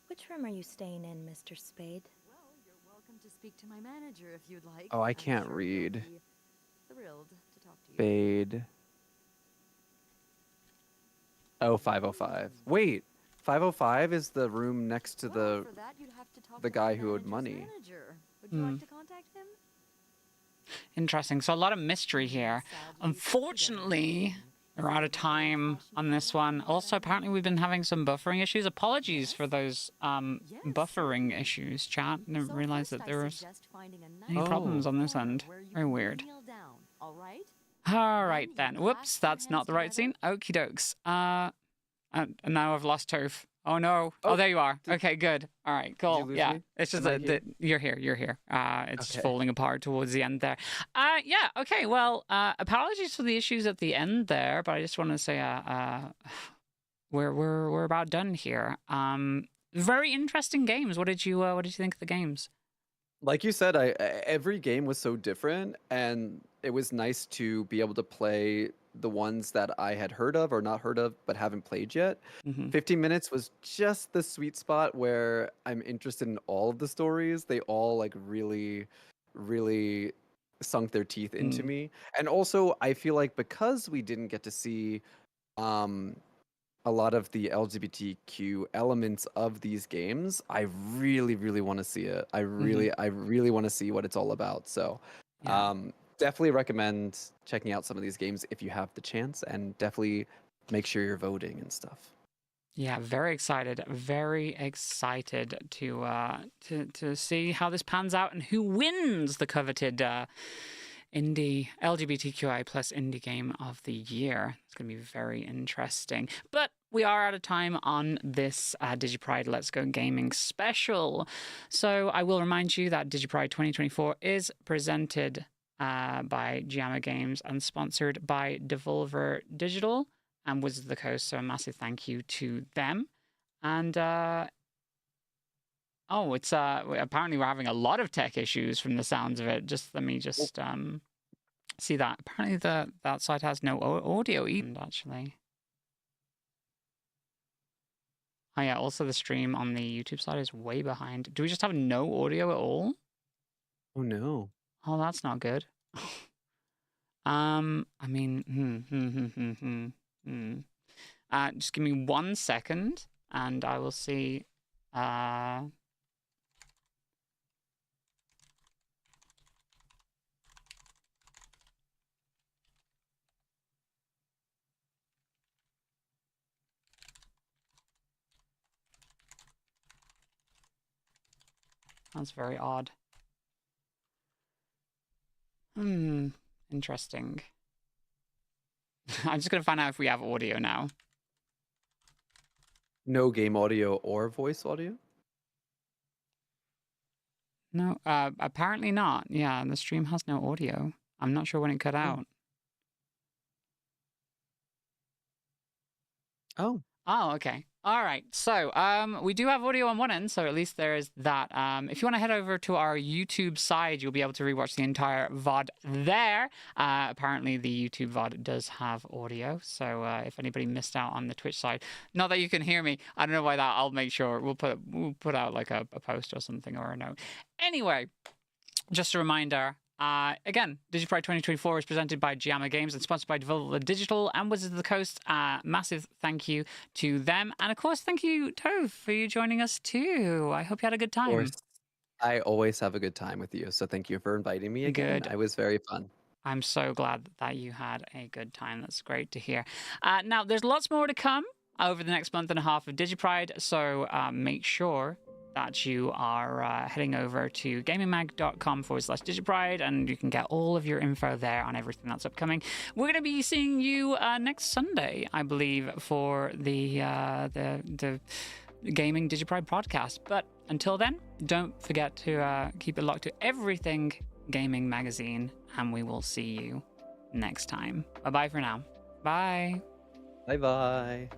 which room are you staying in, Mr. Spade? Well, you're welcome to speak to my manager if you'd like. Oh, I I'm can't sure read. he'll be thrilled to talk to you. Spade. Oh, 505. Wait, 505 is the room next to the For that, you'd have to talk the to guy my who owed manager's money. manager. Would you like to contact him? Interesting. So a lot of mystery here. Unfortunately, we're out of time on this one. Also, apparently we've been having some buffering issues. Apologies for those buffering issues, chat. I didn't realize that there was any problems on this end. Very weird. All right? All right, then. Whoops, that's not the right scene. Okie dokes. And now I've lost Toph. Oh, no. Oh, there you are. Okay, good. All right, cool. lose Yeah, me? it's just Am I that you're here. You're here. It's just Okay. falling apart towards the end there. Yeah, okay. Well, apologies for the issues at the end there, but I just want to say we're about done here. Very interesting games. What did you think of the games? Like you said, every game was so different, and it was nice to be able to play the ones that I had heard of or not heard of but haven't played yet. 15 minutes was just the sweet spot where I'm interested in all of the stories. They all like really really sunk their teeth into me. And also, I feel like because we didn't get to see a lot of the LGBTQ elements of these games, I really, really want to see it. I really want to see what it's all about. So, definitely recommend checking out some of these games if you have the chance, and definitely make sure you're voting and stuff. Yeah, very excited to see how this pans out and who wins the coveted indie LGBTQI plus indie game of the year. It's going to be very interesting. But we are out of time on this DigiPride Let's Go Gaming special. So I will remind you that DigiPride 2024 is presented by Giamma Games and sponsored by Devolver Digital and Wizards of the Coast. So a massive thank you to them. And it's apparently we're having a lot of tech issues from the sounds of it. Just let me just see that. Apparently that site has no audio even, actually. Oh yeah, also the stream on the YouTube side is way behind. Do we just have no audio at all? Oh no. Oh, that's not good. I mean, just give me 1 second and I will see. That's very odd. Interesting. I'm just going to find out if we have audio now. No game audio or voice audio? No, apparently not. Yeah, the stream has no audio. I'm not sure when it cut out. Oh. Oh, okay. All right. So we do have audio on one end, so at least there is that. If you want to head over to our YouTube side, you'll be able to rewatch the entire VOD there. Apparently, the YouTube VOD does have audio, so if anybody missed out on the Twitch side, not that you can hear me, I don't know why that. I'll make sure we'll put out like a post or something or a note. Anyway, just a reminder. Again, DigiPride 2024 is presented by Giamma Games and sponsored by Devolver Digital and Wizards of the Coast. Massive thank you to them. And of course, thank you, Tove, for you joining us too. I hope you had a good time. Of course. I always have a good time with you. So thank you for inviting me again. Good. It was very fun. I'm so glad that you had a good time. That's great to hear. Now, there's lots more to come over the next month and a half of DigiPride. So make sure that you are heading over to gamingmag.com/DigiPride, and you can get all of your info there on everything that's upcoming. We're going to be seeing you next Sunday, I believe, for the Gaming DigiPride podcast. But until then, don't forget to keep it locked to everything Gaming Magazine, and we will see you next time. Bye-bye for now. Bye. Bye-bye.